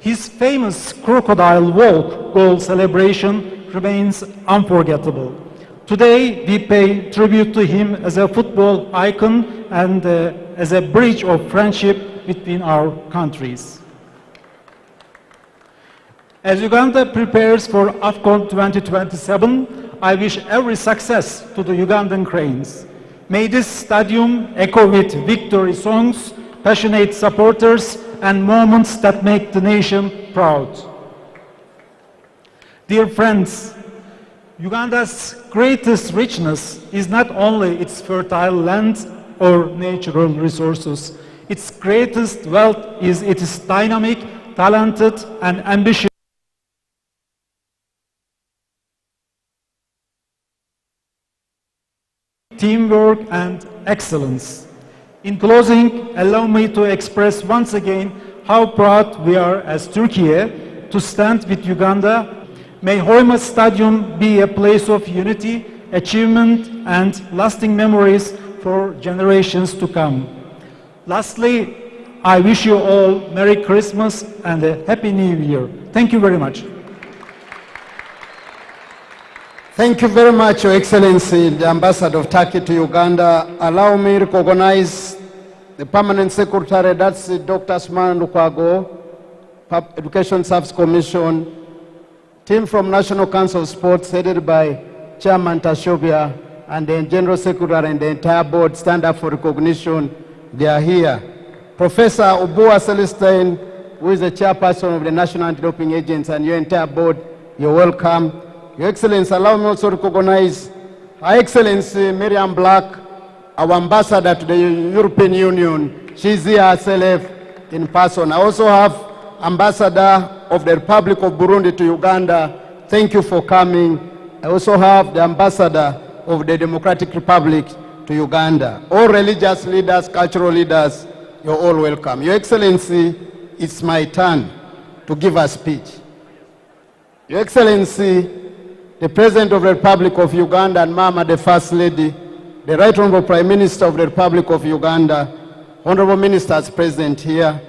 His famous crocodile walk goal celebration remains unforgettable. Today, we pay tribute to him as a football icon and as a bridge of friendship between our countries. As Uganda prepares for AFCON 2027, I wish every success to the Ugandan cranes. May this stadium echo with victory songs, passionate supporters, and moments that make the nation proud. Dear friends, Uganda's greatest richness is not only its fertile land or natural resources. Its greatest wealth is its dynamic, talented, and ambitious teamwork and excellence. In closing, allow me to express once again how proud we are as Turkey to stand with Uganda. May Hoima Stadium be a place of unity, achievement, and lasting memories for generations to come. Lastly, I wish you all Merry Christmas and a Happy New Year. Thank you very much. Thank you very much, Your Excellency, the Ambassador of Turkey to Uganda. Allow me to recognize the Permanent Secretary, that's Dr. Asman Lukwago, Education Service Commission, team from National Council of Sports headed by Chairman Tashobia, and the General Secretary and the entire board stand up for recognition. They are here. Professor Obua Celestine, who is the chairperson of the National Anti-Doping Agency, and your entire board, you're welcome. Your Excellency, allow me also to recognize Her Excellency Miriam Black, our ambassador to the European Union. She's here herself in person. I also have Ambassador of the Republic of Burundi to Uganda. Thank you for coming. I also have the Ambassador of the Democratic Republic to Uganda. All religious leaders, cultural leaders, you're all welcome. Your Excellency, it's my turn to give a speech. Your Excellency, the President of the Republic of Uganda and Mama, the First Lady, the Right Honorable Prime Minister of the Republic of Uganda, Honorable Ministers present here,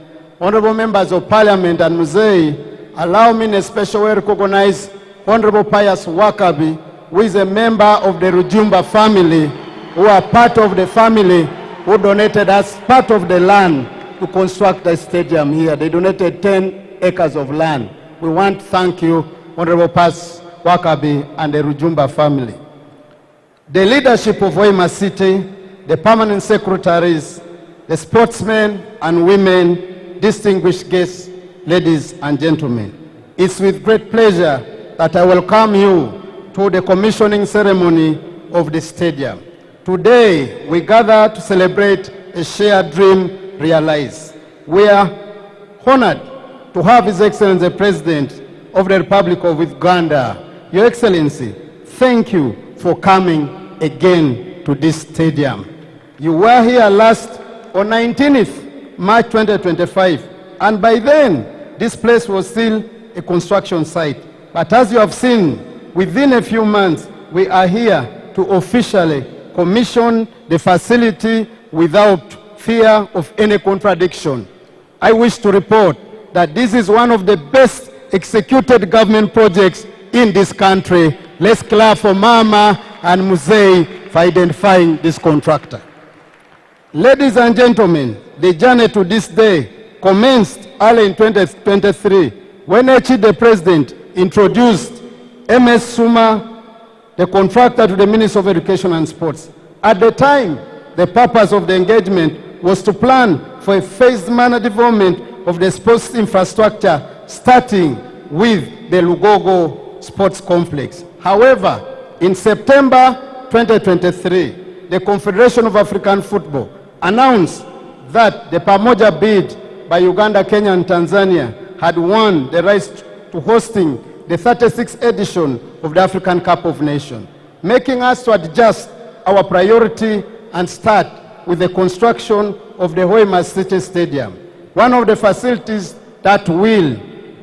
Honorable Members of Parliament and Musei, allow me in a special way to recognize Honorable Pius Wakabi, who is a member of the Rujumba family, who are part of the family who donated us part of the land to construct the stadium here. They donated 10 acres of land. We want to thank you, Honorable Pass Wakabi and the Rujumba family. The leadership of Hoima City, the permanent secretaries, the sportsmen and women, distinguished guests, ladies and gentlemen, it's with great pleasure that I welcome you to the commissioning ceremony of the stadium. Today, we gather to celebrate a shared dream realized. We are honored to have His Excellency the President of the Republic of Uganda. Your Excellency, thank you for coming again to this stadium. You were here last on 19th March 2025, and by then, this place was still a construction site. But as you have seen, within a few months, we are here to officially commission the facility without fear of any contradiction. I wish to report that this is one of the best executed government projects in this country. Let's clap for Mama and Museveni for identifying this contractor. Ladies and gentlemen, the journey to this day commenced early in 2023 when the President introduced MS Suma, the contractor, to the Ministry of Education and Sports. At the time, the purpose of the engagement was to plan for a phased manner development of the sports infrastructure, starting with the Lugogo Sports Complex. However, in September 2023, the Confederation of African Football announced that the Pamoja bid by Uganda, Kenya, and Tanzania had won the rights to hosting the 36th edition of the African Cup of Nations, making us to adjust our priority and start with the construction of the Hoima City Stadium, one of the facilities that will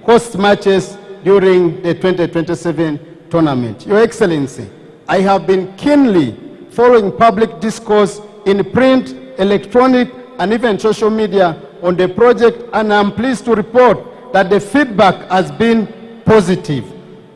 host matches during the 2027 tournament. Your Excellency, I have been keenly following public discourse in print, electronic, and even social media on the project, and I'm pleased to report that the feedback has been positive.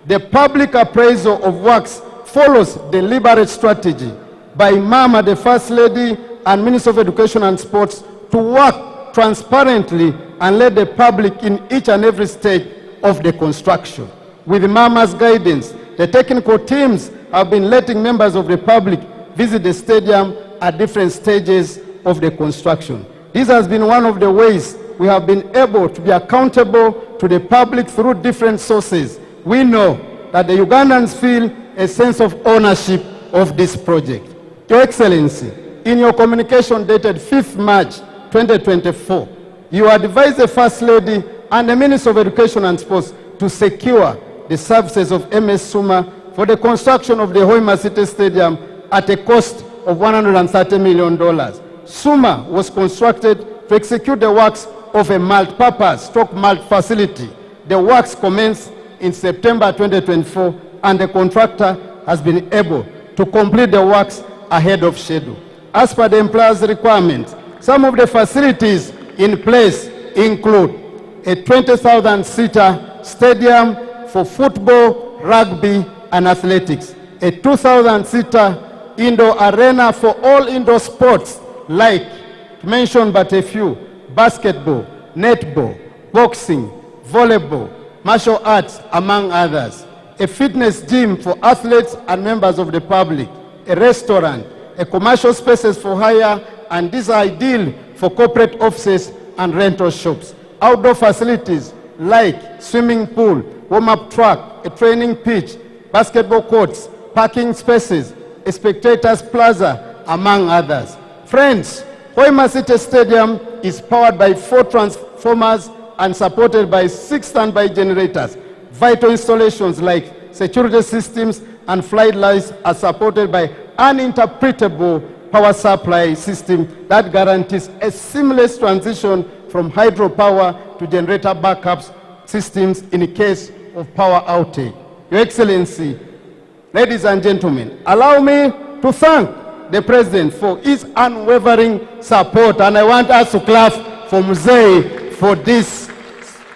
The public appraisal of works follows deliberate strategy by Mama, the First Lady, and Minister of Education and Sports to work transparently and let the public in each and every stage of the construction. With Mama's guidance, the technical teams have been letting members of the public visit the stadium at different stages of the construction. This has been one of the ways we have been able to be accountable to the public through different sources. We know that the Ugandans feel a sense of ownership of this project. Your Excellency, in your communication dated 5th March 2024, you advised the First Lady and the Minister of Education and Sports to secure the services of MS Suma for the construction of the Hoima City Stadium at a cost of $130 million. Suma was constructed to execute the works of a multi-purpose facility. The works commenced in September 2024, and the contractor has been able to complete the works ahead of schedule. As per the employer's requirements, some of the facilities in place include a 20,000-seater stadium for football, rugby, and athletics, a 2,000-seater indoor arena for all indoor sports, like, to mention but a few, basketball, netball, boxing, volleyball, martial arts, among others, a fitness gym for athletes and members of the public, a restaurant, a commercial spaces for hire, and these are ideal for corporate offices and rental shops. Outdoor facilities like swimming pool, warm-up track, a training pitch, basketball courts, parking spaces, a spectators plaza, among others. Friends, Hoima City Stadium is powered by 4 transformers and supported by 6 standby generators. Vital installations like security systems and flight lights are supported by an interpretable power supply system that guarantees a seamless transition from hydropower to generator backups systems in case of power outage. Your Excellency, ladies and gentlemen, allow me to thank the President for his unwavering support, and I want us to clap for Museveni for this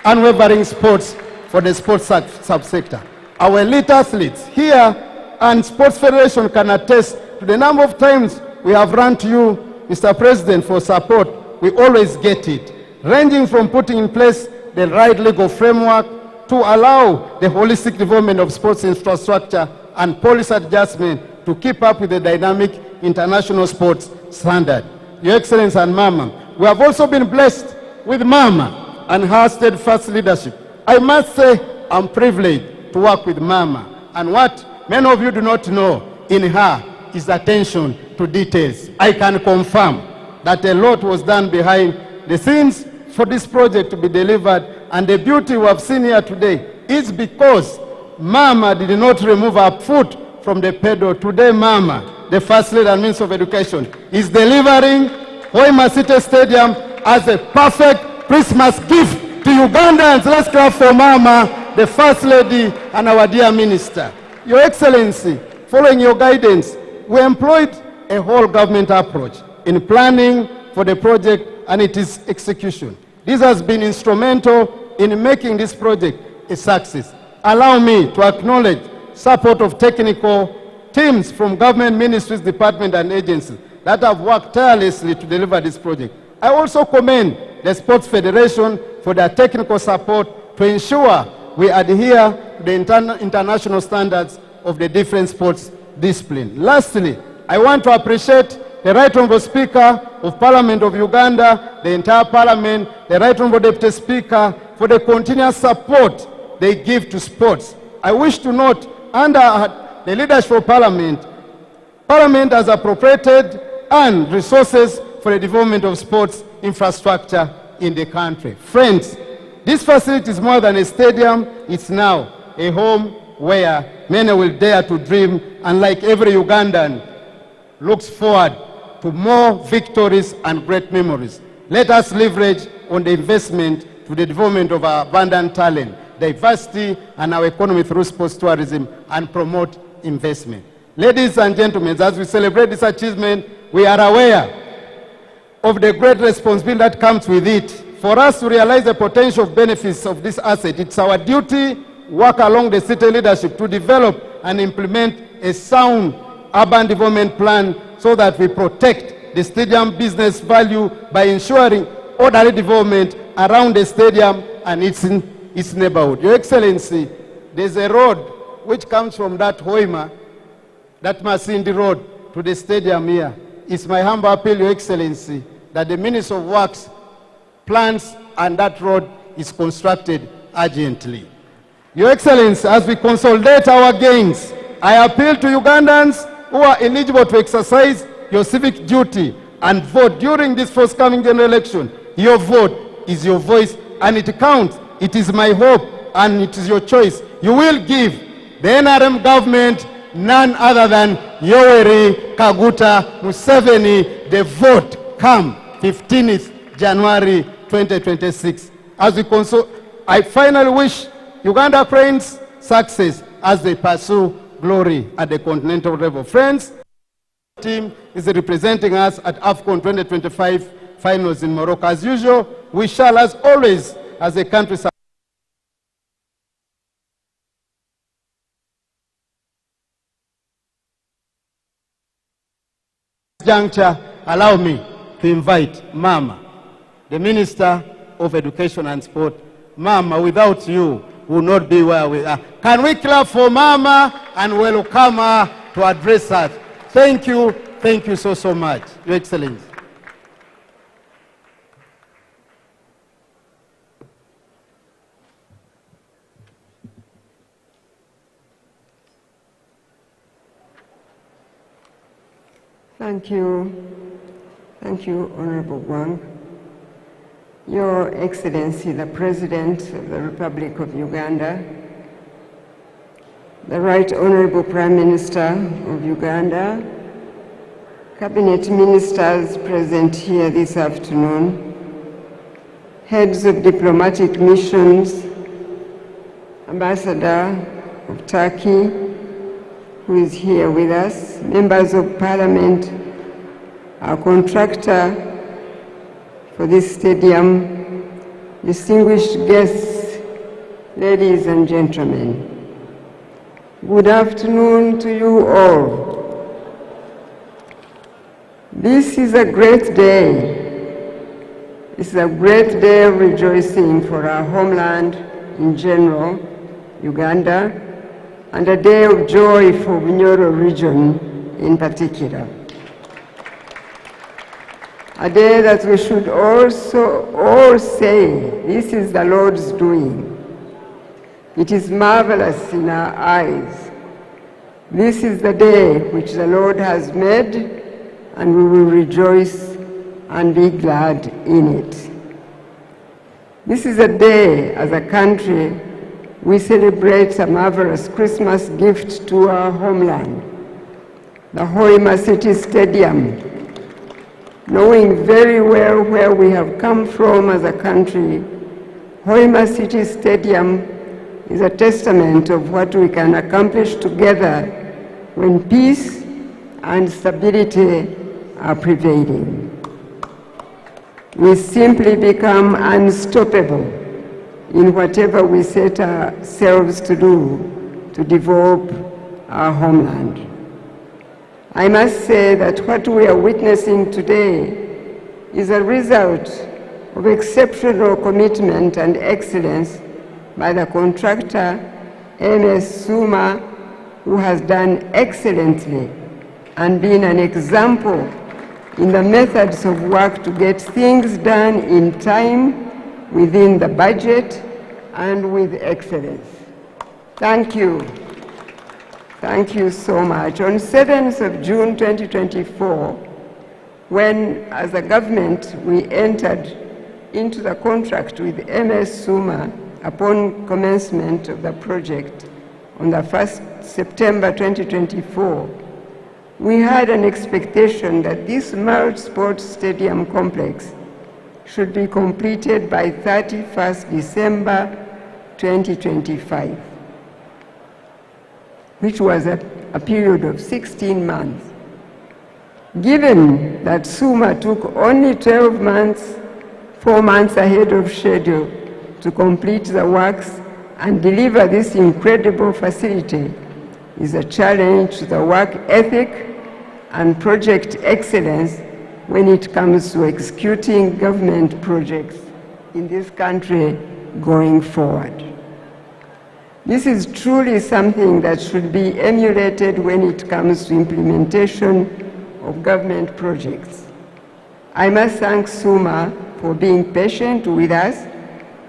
unwavering sports for the sports subsector. Our elite athletes here and Sports Federation can attest to the number of times we have run to you, Mr. President, for support we always get it, ranging from putting in place the right legal framework to allow the holistic development of sports infrastructure and policy adjustment to keep up with the dynamic international sports standard. Your Excellency and Mama, we have also been blessed with Mama and her steadfast leadership. I must say I'm privileged to work with Mama, and what many of you do not know in her is attention to details. I can confirm that a lot was done behind the scenes for this project to be delivered, and the beauty we have seen here today is because Mama did not remove her foot from the pedal. Today, Mama, the First Lady and Minister of Education, is delivering Hoima City Stadium as a perfect Christmas gift to Ugandans. Let's clap for Mama, the First Lady, and our dear Minister. Your Excellency, following your guidance, we employed a whole government approach in planning for the project and its execution. This has been instrumental in making this project a success. Allow me to acknowledge support of technical teams from government ministries, departments, and agencies that have worked tirelessly to deliver this project. I also commend the Sports Federation for their technical support to ensure we adhere to the international standards of the different sports disciplines. Lastly, I want to appreciate the Right Honourable Speaker of Parliament of Uganda, the entire Parliament, the Right Honourable Deputy Speaker, for the continuous support they give to sports. I wish to note, under the leadership of Parliament, Parliament has appropriated and resources for the development of sports infrastructure in the country. Friends, this facility is more than a stadium. It's now a home where many will dare to dream, and like every Ugandan, looks forward to more victories and great memories. Let us leverage on the investment to the development of our abundant talent, diversity, and our economy through sports tourism, and promote investment. Ladies and gentlemen, as we celebrate this achievement, we are aware of the great responsibility that comes with it. For us to realize the potential benefits of this asset, it's our duty to work along the city leadership to develop and implement a sound urban development plan so that we protect the stadium business value by ensuring orderly development around the stadium and its neighborhood. Your Excellency, there's a road which comes from that Hoima, that Masindi Road, to the stadium here. It's my humble appeal, Your Excellency, that the Minister of Works plans and that road is constructed urgently. Your Excellency, as we consolidate our gains, I appeal to Ugandans who are eligible to exercise your civic duty and vote during this forthcoming general election. Your vote is your voice and it counts. It is my hope and it is your choice. You will give the NRM government none other than Yoweri Kaguta Museveni the vote come 15th January 2026. As we I finally wish Uganda Cranes success as they pursue glory at the continental level. Friends, the team is representing us at AFCON 2025 finals in Morocco. As usual, we shall, as always, as a country, juncture, allow me to invite Mama, the Minister of Education and Sport. Mama, without you, we will not be where we are. Can we clap for Mama and welcome her to address us? Thank you so much, Your Excellency. Thank you, Honorable Wang. Your Excellency, the President of the Republic of Uganda, the Right Honorable Prime Minister of Uganda, Cabinet Ministers present here this afternoon, heads of diplomatic missions, Ambassador of Turkey, who is here with us, members of Parliament, our contractor for this stadium, distinguished guests, ladies and gentlemen. Good afternoon to you all. This is a great day It's a great day of rejoicing for our homeland in general, Uganda, and a day of joy for Bunyoro region in particular. A day that we should also all say, this is the Lord's doing. It is marvelous in our eyes. This is the day which the Lord has made, and we will rejoice and be glad in it. This is a day, as a country, we celebrate a marvelous Christmas gift to our homeland, the Hoima City Stadium. Knowing very well where we have come from as a country, Hoima City Stadium is a testament of what we can accomplish together when peace and stability are prevailing. We simply become unstoppable in whatever we set ourselves to do to develop our homeland. I must say that what we are witnessing today is a result of exceptional commitment and excellence by the contractor, MS Suma, who has done excellently and been an example in the methods of work to get things done in time, within the budget, and with excellence. Thank you. Thank you so much. On 7th of June 2024, when as a government we entered into the contract with MS Suma upon commencement of the project on the 1st September 2024, we had an expectation that this multi-sports stadium complex should be completed by 31st December 2025, which was a period of 16 months. Given that Suma took only 12 months, 4 months ahead of schedule to complete the works and deliver this incredible facility is a challenge to the work ethic and project excellence when it comes to executing government projects in this country going forward. This is truly something that should be emulated when it comes to implementation of government projects. I must thank Suma for being patient with us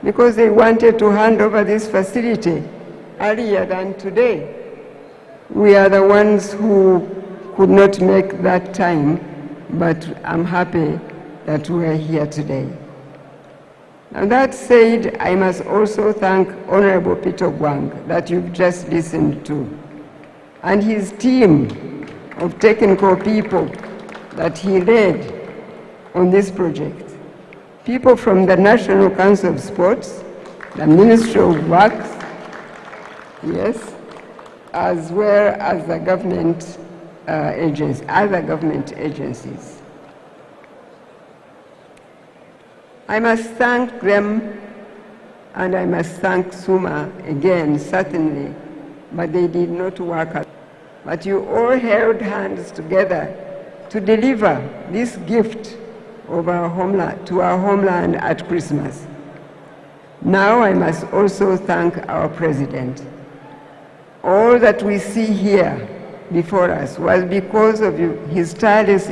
because they wanted to hand over this facility earlier than today. We are the ones who could not make that time, but I'm happy that we are here today. Now that said, I must also thank Honorable Peter Gwang that you've just listened to, and his team of technical people that he led on this project. People from the National Council of Sports, the Ministry of Works, yes, as well as the government other government agencies. I must thank them, and I must thank Suma again, certainly, but they did not work. But you all held hands together to deliver this gift of our homeland, to our homeland at Christmas. Now I must also thank our President. All that we see here before us was because of his tireless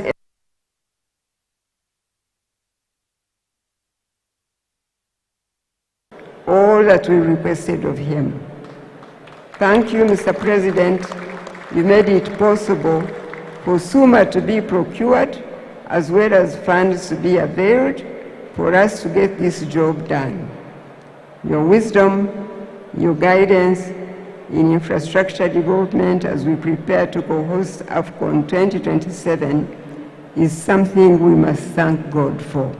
all that we requested of him. Thank you, Mr. President. You made it possible for Suma to be procured as well as funds to be availed for us to get this job done. Your wisdom, your guidance in infrastructure development as we prepare to co-host AFCON 2027 is something we must thank God for.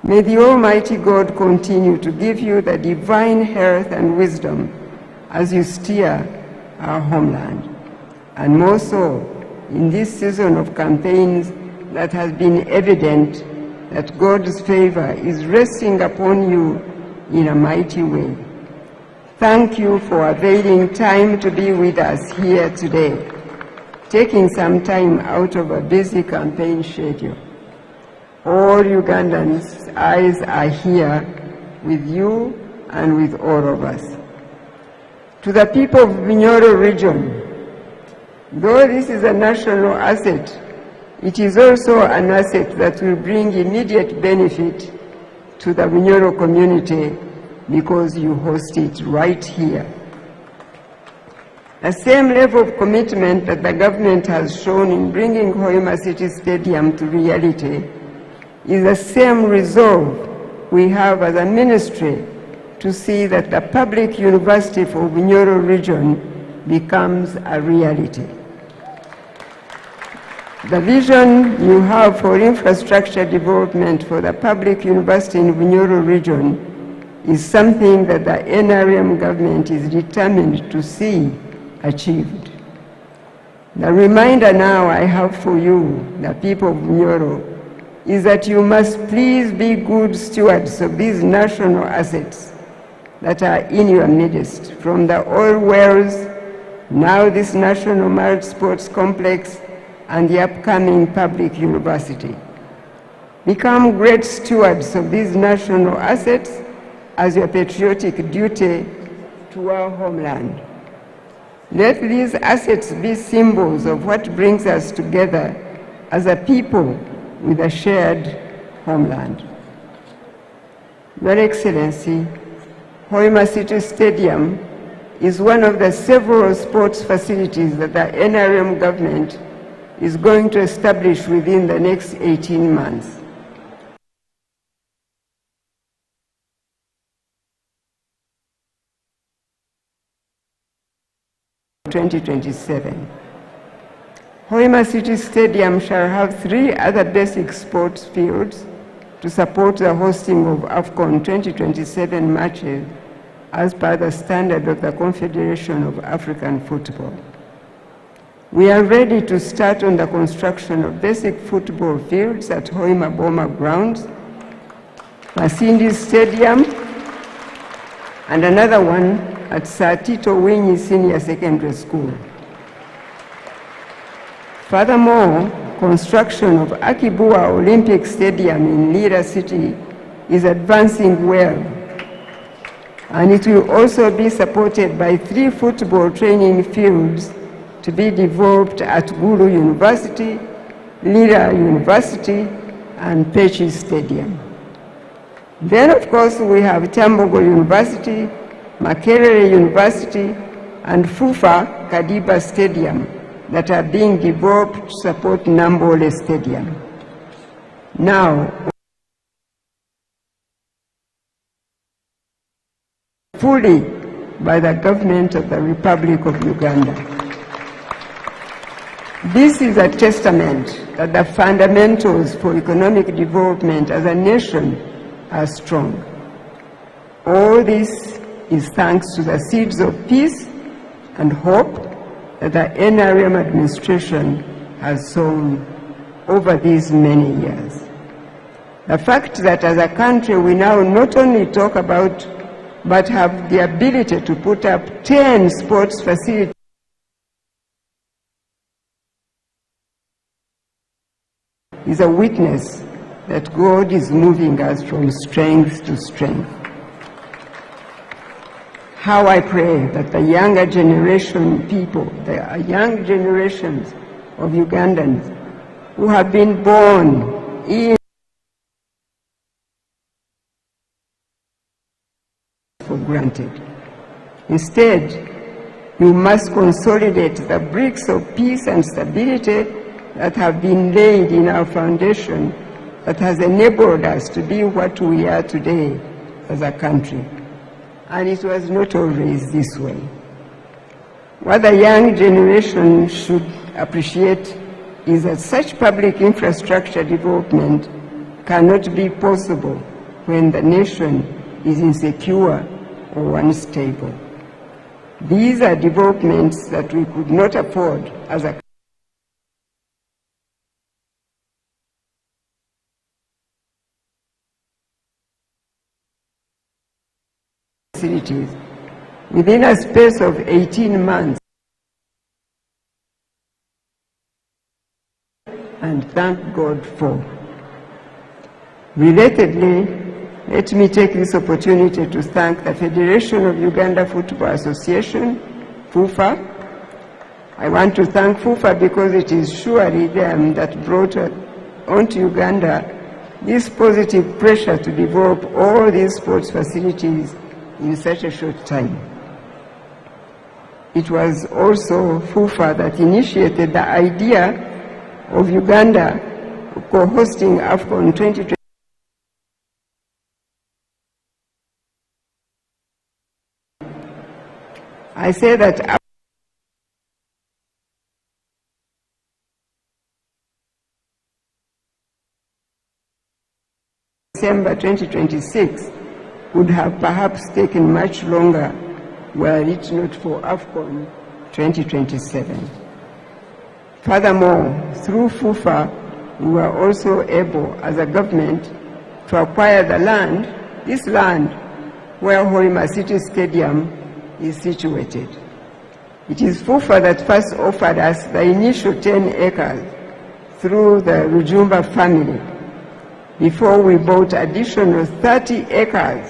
May the Almighty God continue to give you the divine health and wisdom as you steer our homeland, and more so in this season of campaigns that has been evident that God's favor is resting upon you in a mighty way. Thank you for availing time to be with us here today, taking some time out of a busy campaign schedule. All Ugandans' eyes are here with you and with all of us. To the people of Bunyoro region, though this is a national asset, it is also an asset that will bring immediate benefit to the Bunyoro community because you host it right here. The same level of commitment that the government has shown in bringing Hoima City Stadium to reality is the same resolve we have as a ministry to see that the public university for Bunyoro region becomes a reality. The vision you have for infrastructure development for the public university in Bunyoro region is something that the NRM government is determined to see achieved. The reminder now I have for you, the people of Bunyoro, is that you must please be good stewards of these national assets that are in your midst, from the oil wells, now this national marriage sports complex, and the upcoming public university. Become great stewards of these national assets as your patriotic duty to our homeland. Let these assets be symbols of what brings us together as a people with a shared homeland. Your Excellency, Hoima City Stadium is one of the several sports facilities that the NRM government is going to establish within the next 18 months. In 2027. Hoima City Stadium shall have 3 other basic sports fields to support the hosting of AFCON 2027 matches as per the standard of the Confederation of African Football. We are ready to start on the construction of basic football fields at Hoima Boma Grounds, Masindi Stadium, and another one at Sir Tito Winyi Senior Secondary School. Furthermore, construction of Akibua Olympic Stadium in Lira City is advancing well, and it will also be supported by 3 football training fields to be developed at Gulu University, Lira University, and Pechi Stadium. Then, of course, we have Tambogo University, Makerere University, and Fufa Kadiba Stadium that are being developed to support Nambole Stadium. Now, fully by the government of the Republic of Uganda. This is a testament that the fundamentals for economic development as a nation are strong. All this is thanks to the seeds of peace and hope that the NRM administration has sown over these many years. The fact that as a country we now not only talk about but have the ability to put up 10 sports facilities is a witness that God is moving us from strength to strength. How I pray that the younger generation people, the young generations of Ugandans who have been born in for granted. Instead, you must consolidate the bricks of peace and stability that have been laid in our foundation that has enabled us to be what we are today as a country. And it was not always this way. What the young generation should appreciate is that such public infrastructure development cannot be possible when the nation is insecure or unstable. These are developments that we could not afford as a facilities within a space of 18 months. And thank God for. Relatedly, let me take this opportunity to thank the Federation of Uganda Football Association, FUFA. I want to thank FUFA because it is surely them that brought onto Uganda this positive pressure to develop all these sports facilities in such a short time. It was also FUFA that initiated the idea of Uganda co-hosting AFCON 2020. I say that December 2026 would have perhaps taken much longer were it not for AFCON 2027. Furthermore, through FUFA, we were also able, as a government, to acquire the land, this land, where Hoima City Stadium is situated. It is FUFA that first offered us the initial 10 acres through the Rujumba family before we bought additional 30 acres.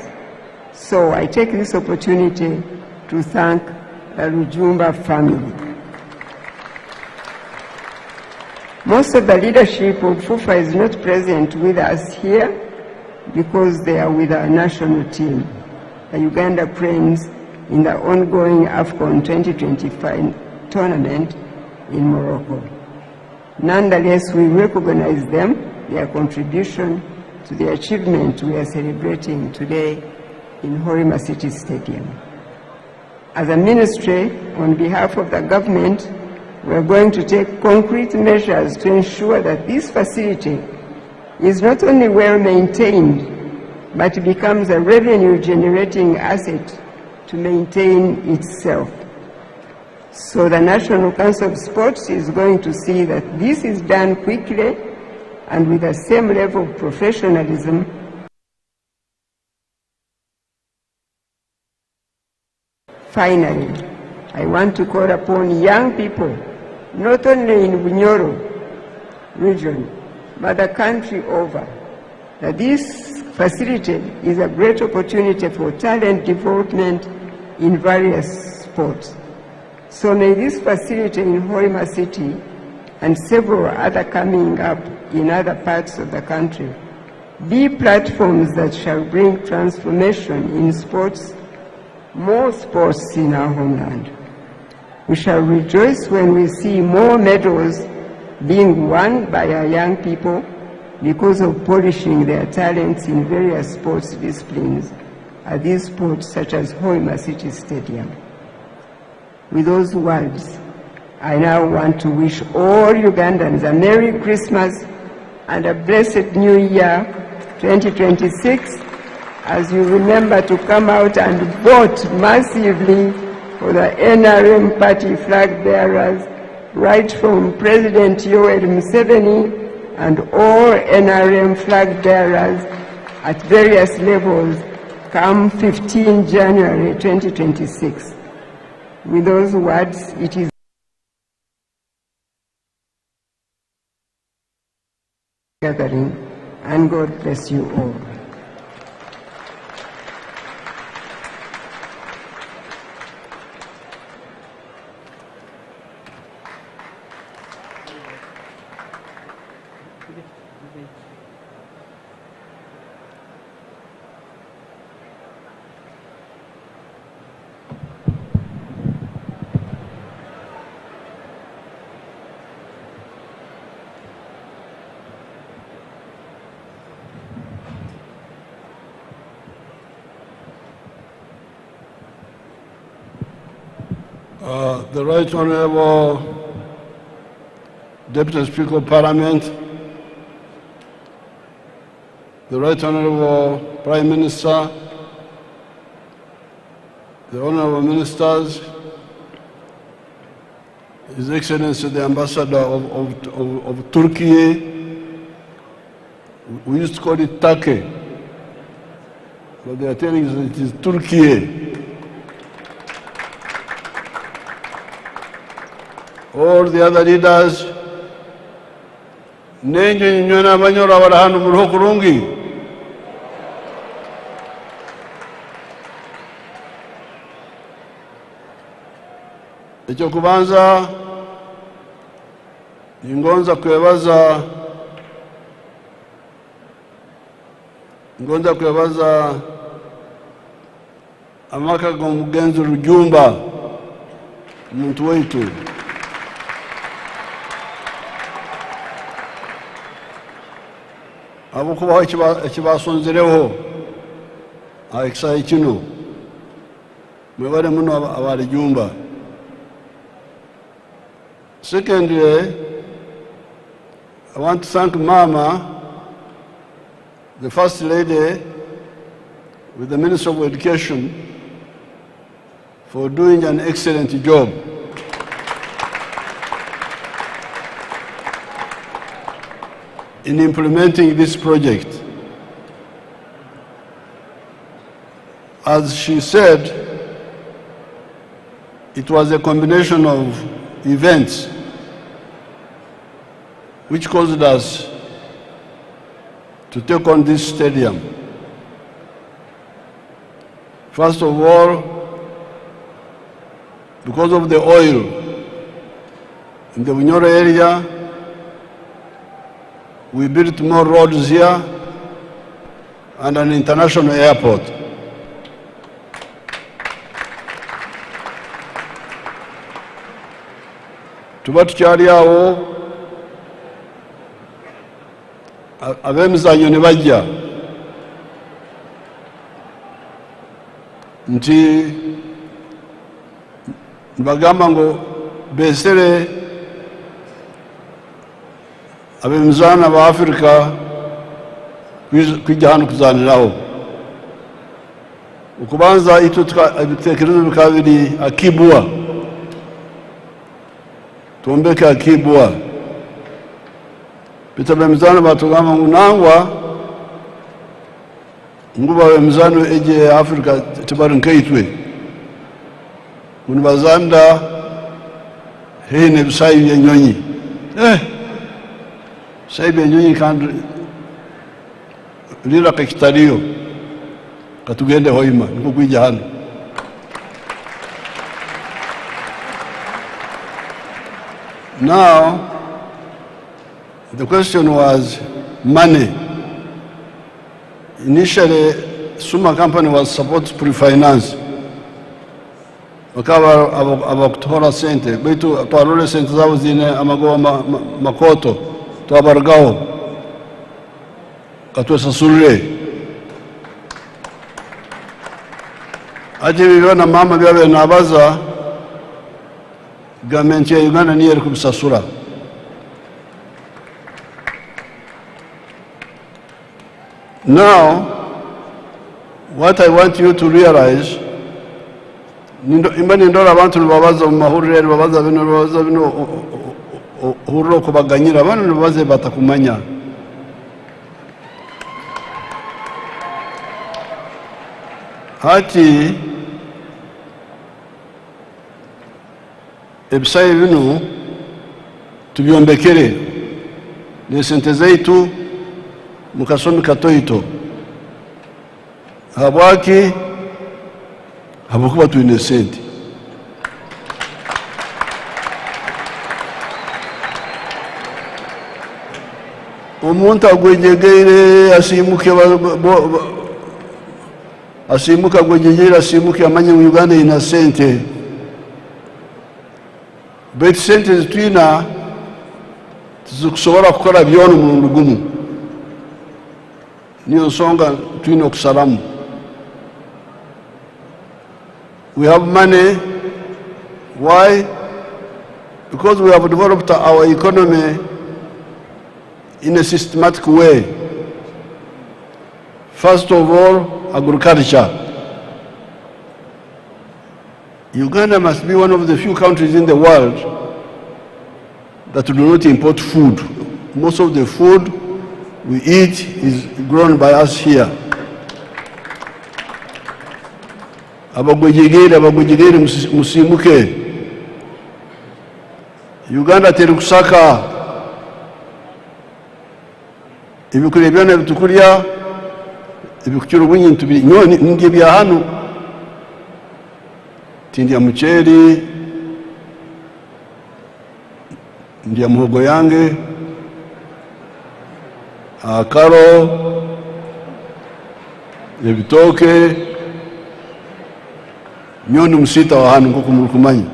So I take this opportunity to thank the Rujumba family. Most of the leadership of FUFA is not present with us here because they are with our national team, the Uganda Cranes, in the ongoing AFCON 2025 tournament in Morocco. Nonetheless, we recognize them, their contribution to the achievement we are celebrating today in Hoima City Stadium. As a ministry, on behalf of the government, we are going to take concrete measures to ensure that this facility is not only well maintained, but becomes a revenue-generating asset to maintain itself. So the National Council of Sports is going to see that this is done quickly and with the same level of professionalism. Finally, I want to call upon young people, not only in Bunyoro region, but the country over, that this facility is a great opportunity for talent development in various sports. So may this facility in Hoima City and several other coming up in other parts of the country be platforms that shall bring transformation in sports, more sports in our homeland. We shall rejoice when we see more medals being won by our young people because of polishing their talents in various sports disciplines at these sports such as Hoima City Stadium. With those words, I now want to wish all Ugandans a Merry Christmas and a blessed New Year 2026 as you remember to come out and vote massively for the NRM party flag bearers, right from President Museveni and all NRM flag bearers at various levels come 15 January 2026. With those words, it is gathering, and God bless you all. The Right Honorable Deputy Speaker of Parliament, the Right Honorable Prime Minister, the Honorable Ministers, His Excellency the Ambassador of Turkey, we used to call it Turkey, but they are telling us it is Turkey. All the other leaders, Nenjo Nyona Manyora Warahanu Murokurungi, Ekyo kubanza ngonza kwebaza amaka g'omugenzi Rujumba omuntu waitu abokubaho ekibasonzereho ekisaayi kino mwebale muno abalijumba. Secondly, I want to thank Mama, the First Lady, with the Minister of Education, for doing an excellent job. In implementing this project. As she said, it was a combination of events which caused us to take on this stadium. First of all, because of the oil in the Bunyoro area, we built more roads here and an international airport. Tuba tukyali awo ab'emizannyo ne bajja nti bagamba ngo beesere ab'emizaana ba Afrika kwijja hano kuzaanirawo. Okubanza ebiteekerezo bikaba biri akibwa, tuombeke akibwa. Pita b'emizaano batugamba ngu nangwa nguba b'emizaano eje Afrika tebali nkaitwe ngu nibazanda hehe n'ebisaayi by'ennyonyi. Ebisaayi by'ennyonyi kandi liraka kitaliyo katugende Hoima niko kwijja hano. Now, the question was money. Initially, Suma company was supposed to pre-finance. Wakaba abakutora sente, baitu twarole sente zabo zine amagoba makoto, twabargaho, katwesasurire. Ati bibiona mama byabe nabaza, government ya Uganda niyo eri kubisasura. Now, what I want you to realize, imani ndora abantu nibabaza mu mahuriro nibabaza bino huriro kubaganyira abantu nibabaze batakumanya. Hati ebisaayi bino tubyombekere n'esente zaitu mu kasomi katoito habwaki habwokuba tulina sente. Omuntu agwejegeire asimuke agwejegeire asimuke amanye mu Uganda ina sente. Baitu sente zitwina tizikusobora kukora byona omulundi gumu. Niyo nsonga twina okusalamu. We have money. Why? Because we have developed our economy in a systematic way. First of all, agriculture. Uganda must be one of the few countries in the world that do not import food. Most of the food we eat is grown by us here. Abagwejegere musimuke. Uganda teri kusaka ibikulya byona bitukulya ibikukyura obwinyi ndye bya hano tindya muceri ndya muhogo yange akaro ebitoke nyondi musita wa hanu nkuko mulukumanyi.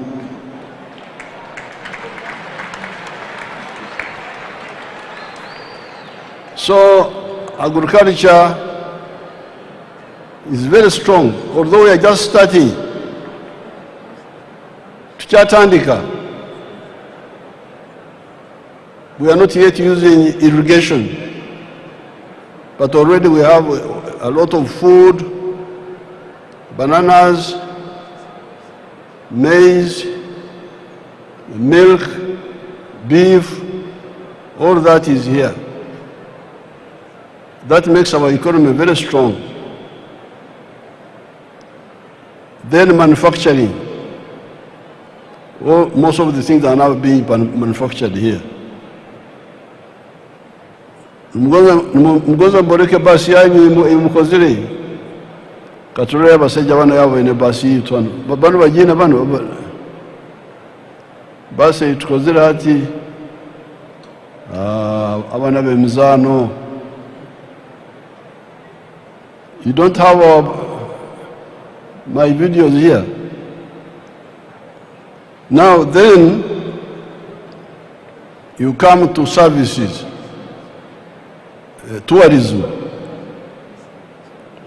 So agriculture is very strong, although we are just starting. Tuchatandika. We are not yet using irrigation, but already we have a lot of food, bananas, maize, milk, beef, all that is here. That makes our economy very strong. Then manufacturing. Well, most of the things are now being manufactured here. Mgoza mboreke basi yanyu imukozire. Katurere basajja bano yabo ine basi yitwano. Bano bajina bano basi tukozire hati abana b'emizano. You don't have my videos here. Now then, you come to services, tourism,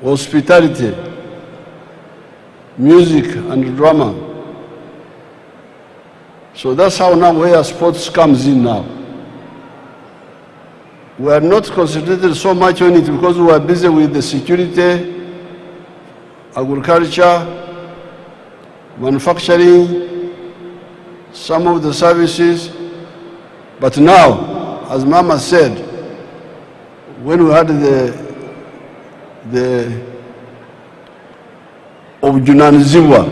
hospitality, music and drama. So that's how now where sports comes in now. We are not concentrated so much on it because we are busy with the security, agriculture, manufacturing, some of the services. But now, as Mama said, when we had the obujunanizibwa,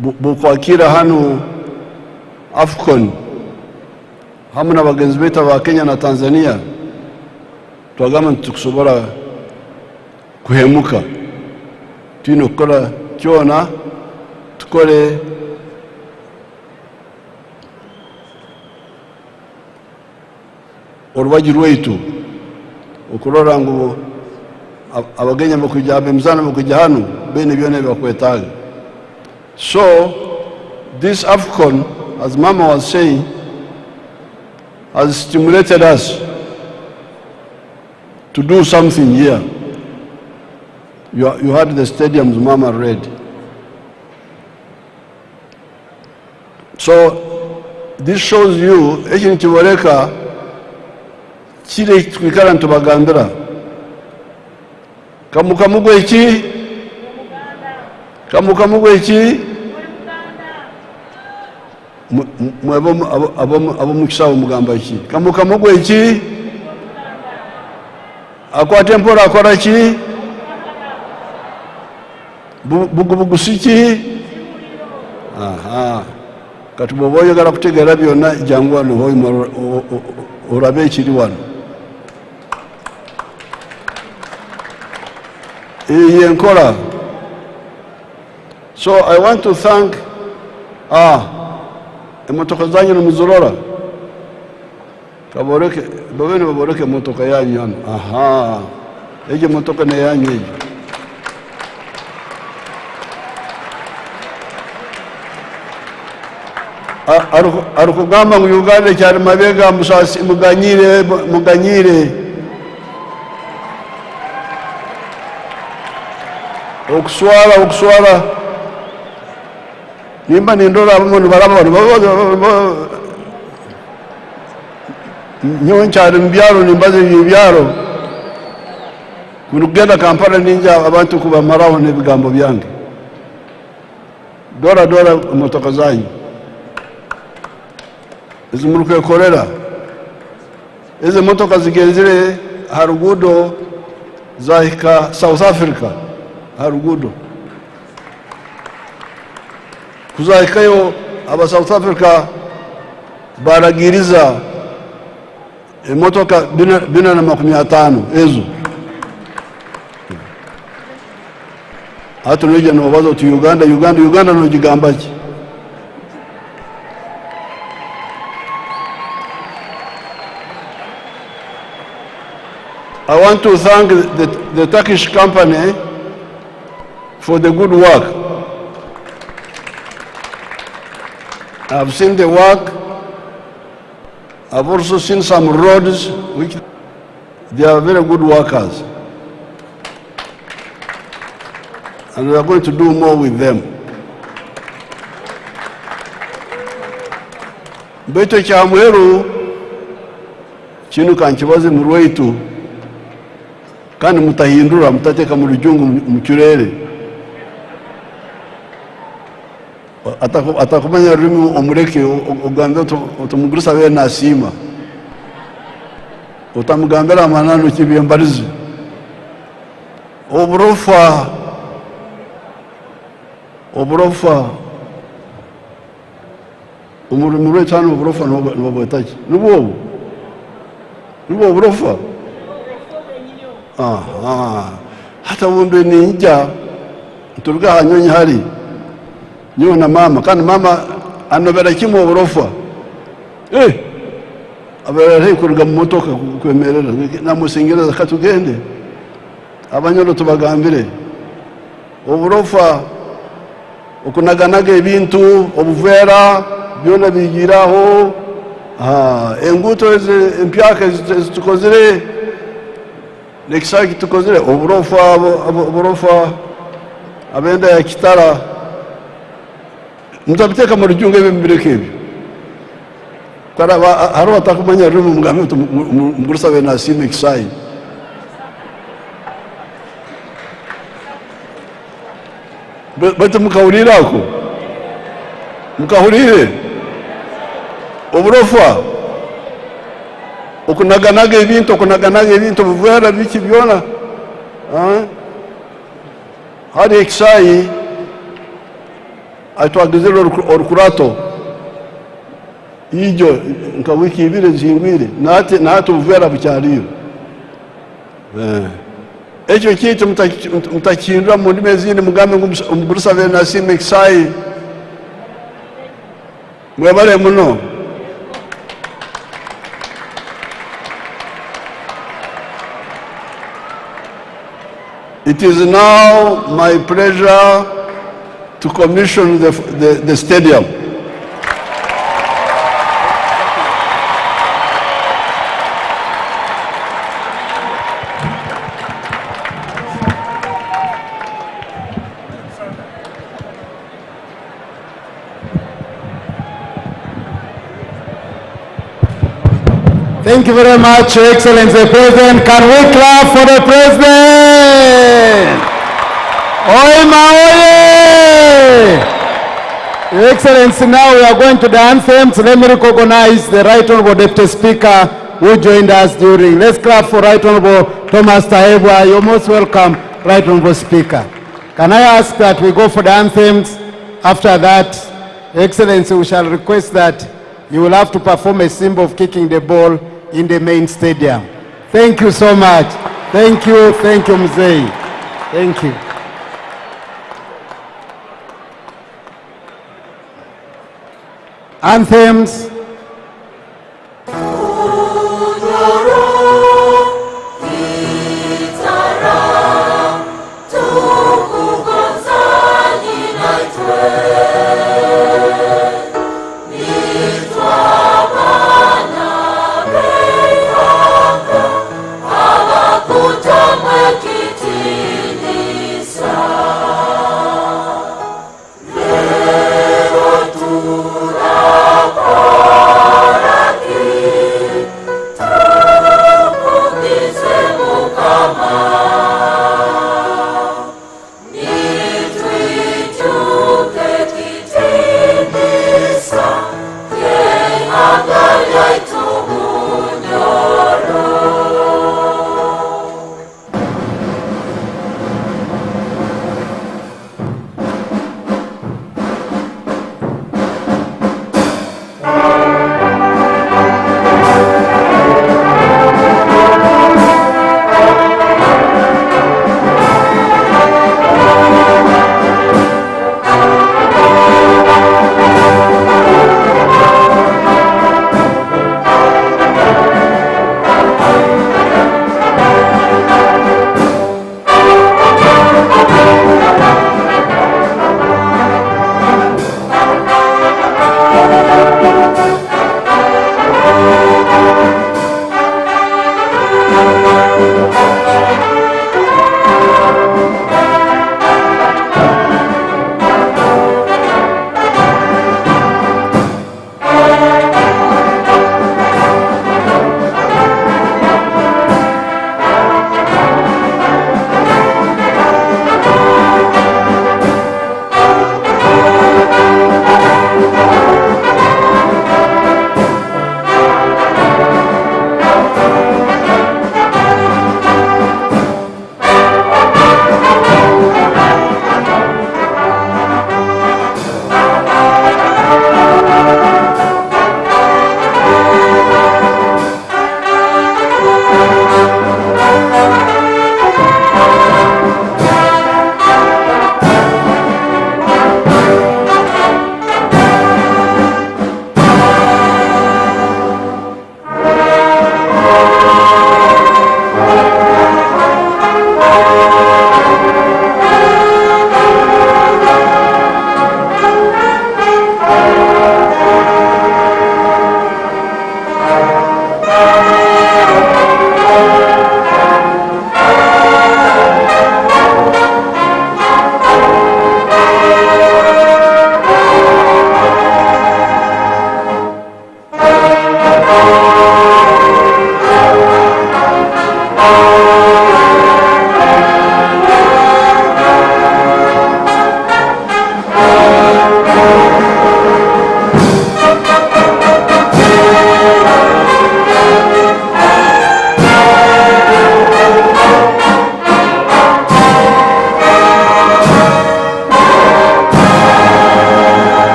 bukwakira hano AFCON hamwe n'abagenzi betu ba Kenya na Tanzania twagamba tukusobora kuhemuka tino kola kyona tukole orubaji rwaitu okurora ngo abagenya bakujya bemzana bakujya hano bene byone bakwetaga. So this AFCON, as Mama was saying, has stimulated us to do something here. You had the stadiums Mama read. So this shows you, Echin Chiwareka, Chile Twikara and Tobagandra. Kamukamugwe Echi? Kamukamugwe Echi? abo mukisa omugamba iki kamukamugwe iki akwate mpora akora ki bugubugusiki katuboboyo gara kutegera byonna jangwa no Hoima orabe ekiri wano yenkola. So I want to thank emotoka zanyu muzorora kaboreke babene baboreke motoka yanyu hano eje motoka ne yanyu eje arukugamba mu Uganda cyari mabega musasi muganyire okuswala nimba nindora abantu barabona nyoncyari mbyaro nimbaze ibyaro kunugenda Kampala ninja abantu kubamaraho nebigambo byange dora motoka zanyu izumuruke korera izi motoka zigenzire harugudo zahika South Africa harugudo kuzahikayo aba South Africa baragiriza emotoka 250 ezo hatu nija nobaza tu Uganda no jigambachi. I want to thank the Turkish company for the good work. I've seen the work. I've also seen some roads which they are very good workers. And we are going to do more with them. Beto cha mweru chinu kanchibaze murweitu kandi mutahindura mutateka mu rujungu mu kirere atakumanya rumi omureke uganda utumugurisa we nasima utamugambira amanano kibiyambarizi oburofa umurimo w'etano oburofa n'obwetachi nubo oburofa hata wumbe ninja turuga hanyonyi hari nyo na mama kandi mama anobera kimwe oburofa abere kuruga mu motoka kwemerera namusingereza katugende abanyolo tubagambire oburofa okunaganaga ebintu obuvera byona bigiraho enguto empyaka tukozire nekisaki tukozire oburofa abenda ya kitara mutabiteka mu rujungu ebimbireke ebyo kara haro atakumanya rumu mugambe mugurisa we nasime kisai bete mukawurirako mukahurire oburofa okunaganaga ebintu buvera biki byona hari ekisai atwagizira orukurato ijo nka wiki ibire zingwire nati buvera bukyaliyo ekyo kintu mutakindura mu ndimi ezindi mugambe omugurisa be nasime ekisai mwebale muno. It is now my pleasure to commission the stadium. Thank you very much, Your Excellency President. Can we clap for the President? Hoima, oye! Your Excellency, now we are going to the anthems. Let me recognize the Right Honorable Deputy Speaker who joined us during. Let's clap for Right Honorable Thomas Taebwa. You're most welcome, Right Honorable Speaker. Can I ask that we go for the anthems? After that, Your Excellency, we shall request that you will have to perform a symbol of kicking the ball in the main stadium. Thank you so much. Thank you, Museveni. Thank you. Anthems.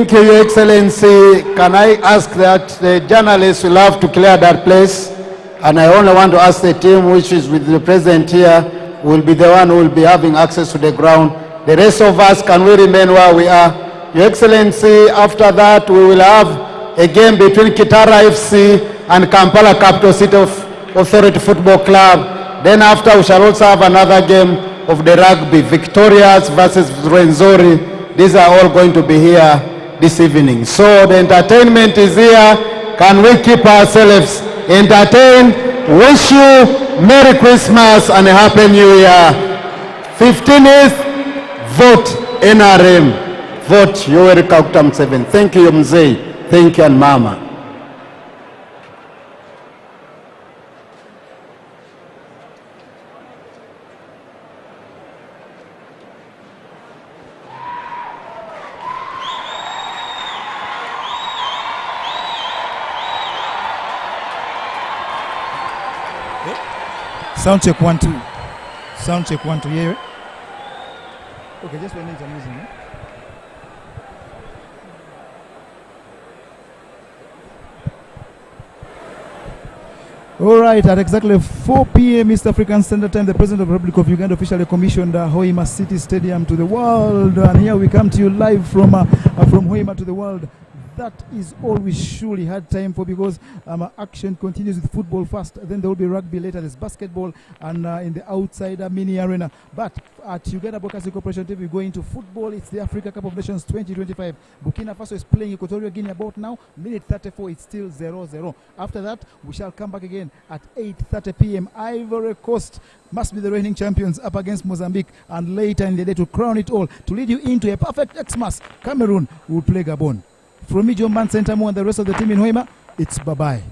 Thank you, Your Excellency. Can I ask that the journalists will have to clear that place? And I only want to ask the team which is with the president here will be the one who will be having access to the ground. The rest of us, can we remain where we are? Your Excellency, after that we will have a game between Kitara FC and Kampala Capital City Authority Football Club. Then after we shall also have another game of the rugby, Victorias versus Rwenzori. These are all going to be here this evening. So the entertainment is here. Can we keep ourselves entertained? Wish you Merry Christmas and a Happy New Year. 15th, vote NRM. Vote Yoweri Kaguta Museveni. Thank you, Mzee. Thank you, and Mama. Sound check 1 2. Sound check 1 2. Yeah. Okay, just 1 minute. I'm using it. All right, at exactly 4 p.m. East African Standard Time, the President of the Republic of Uganda officially commissioned Hoima City Stadium to the world. And here we come to you live from Hoima to the world. That is all we surely had time for, because action continues with football first, then there will be rugby later, there's basketball, and in the outside mini arena. But at Uganda Broadcasting Corporation TV, we go into football. It's the Africa Cup of Nations 2025. Burkina Faso is playing Equatorial Guinea about now. Minute 34, it's still 0-0. After that, we shall come back again at 8:30 p.m. Ivory Coast must be the reigning champions up against Mozambique, and later in the day, to crown it all, to lead you into a perfect Xmas, Cameroon will play Gabon. From me, John Man Center, and the rest of the team in Hoima, it's bye-bye.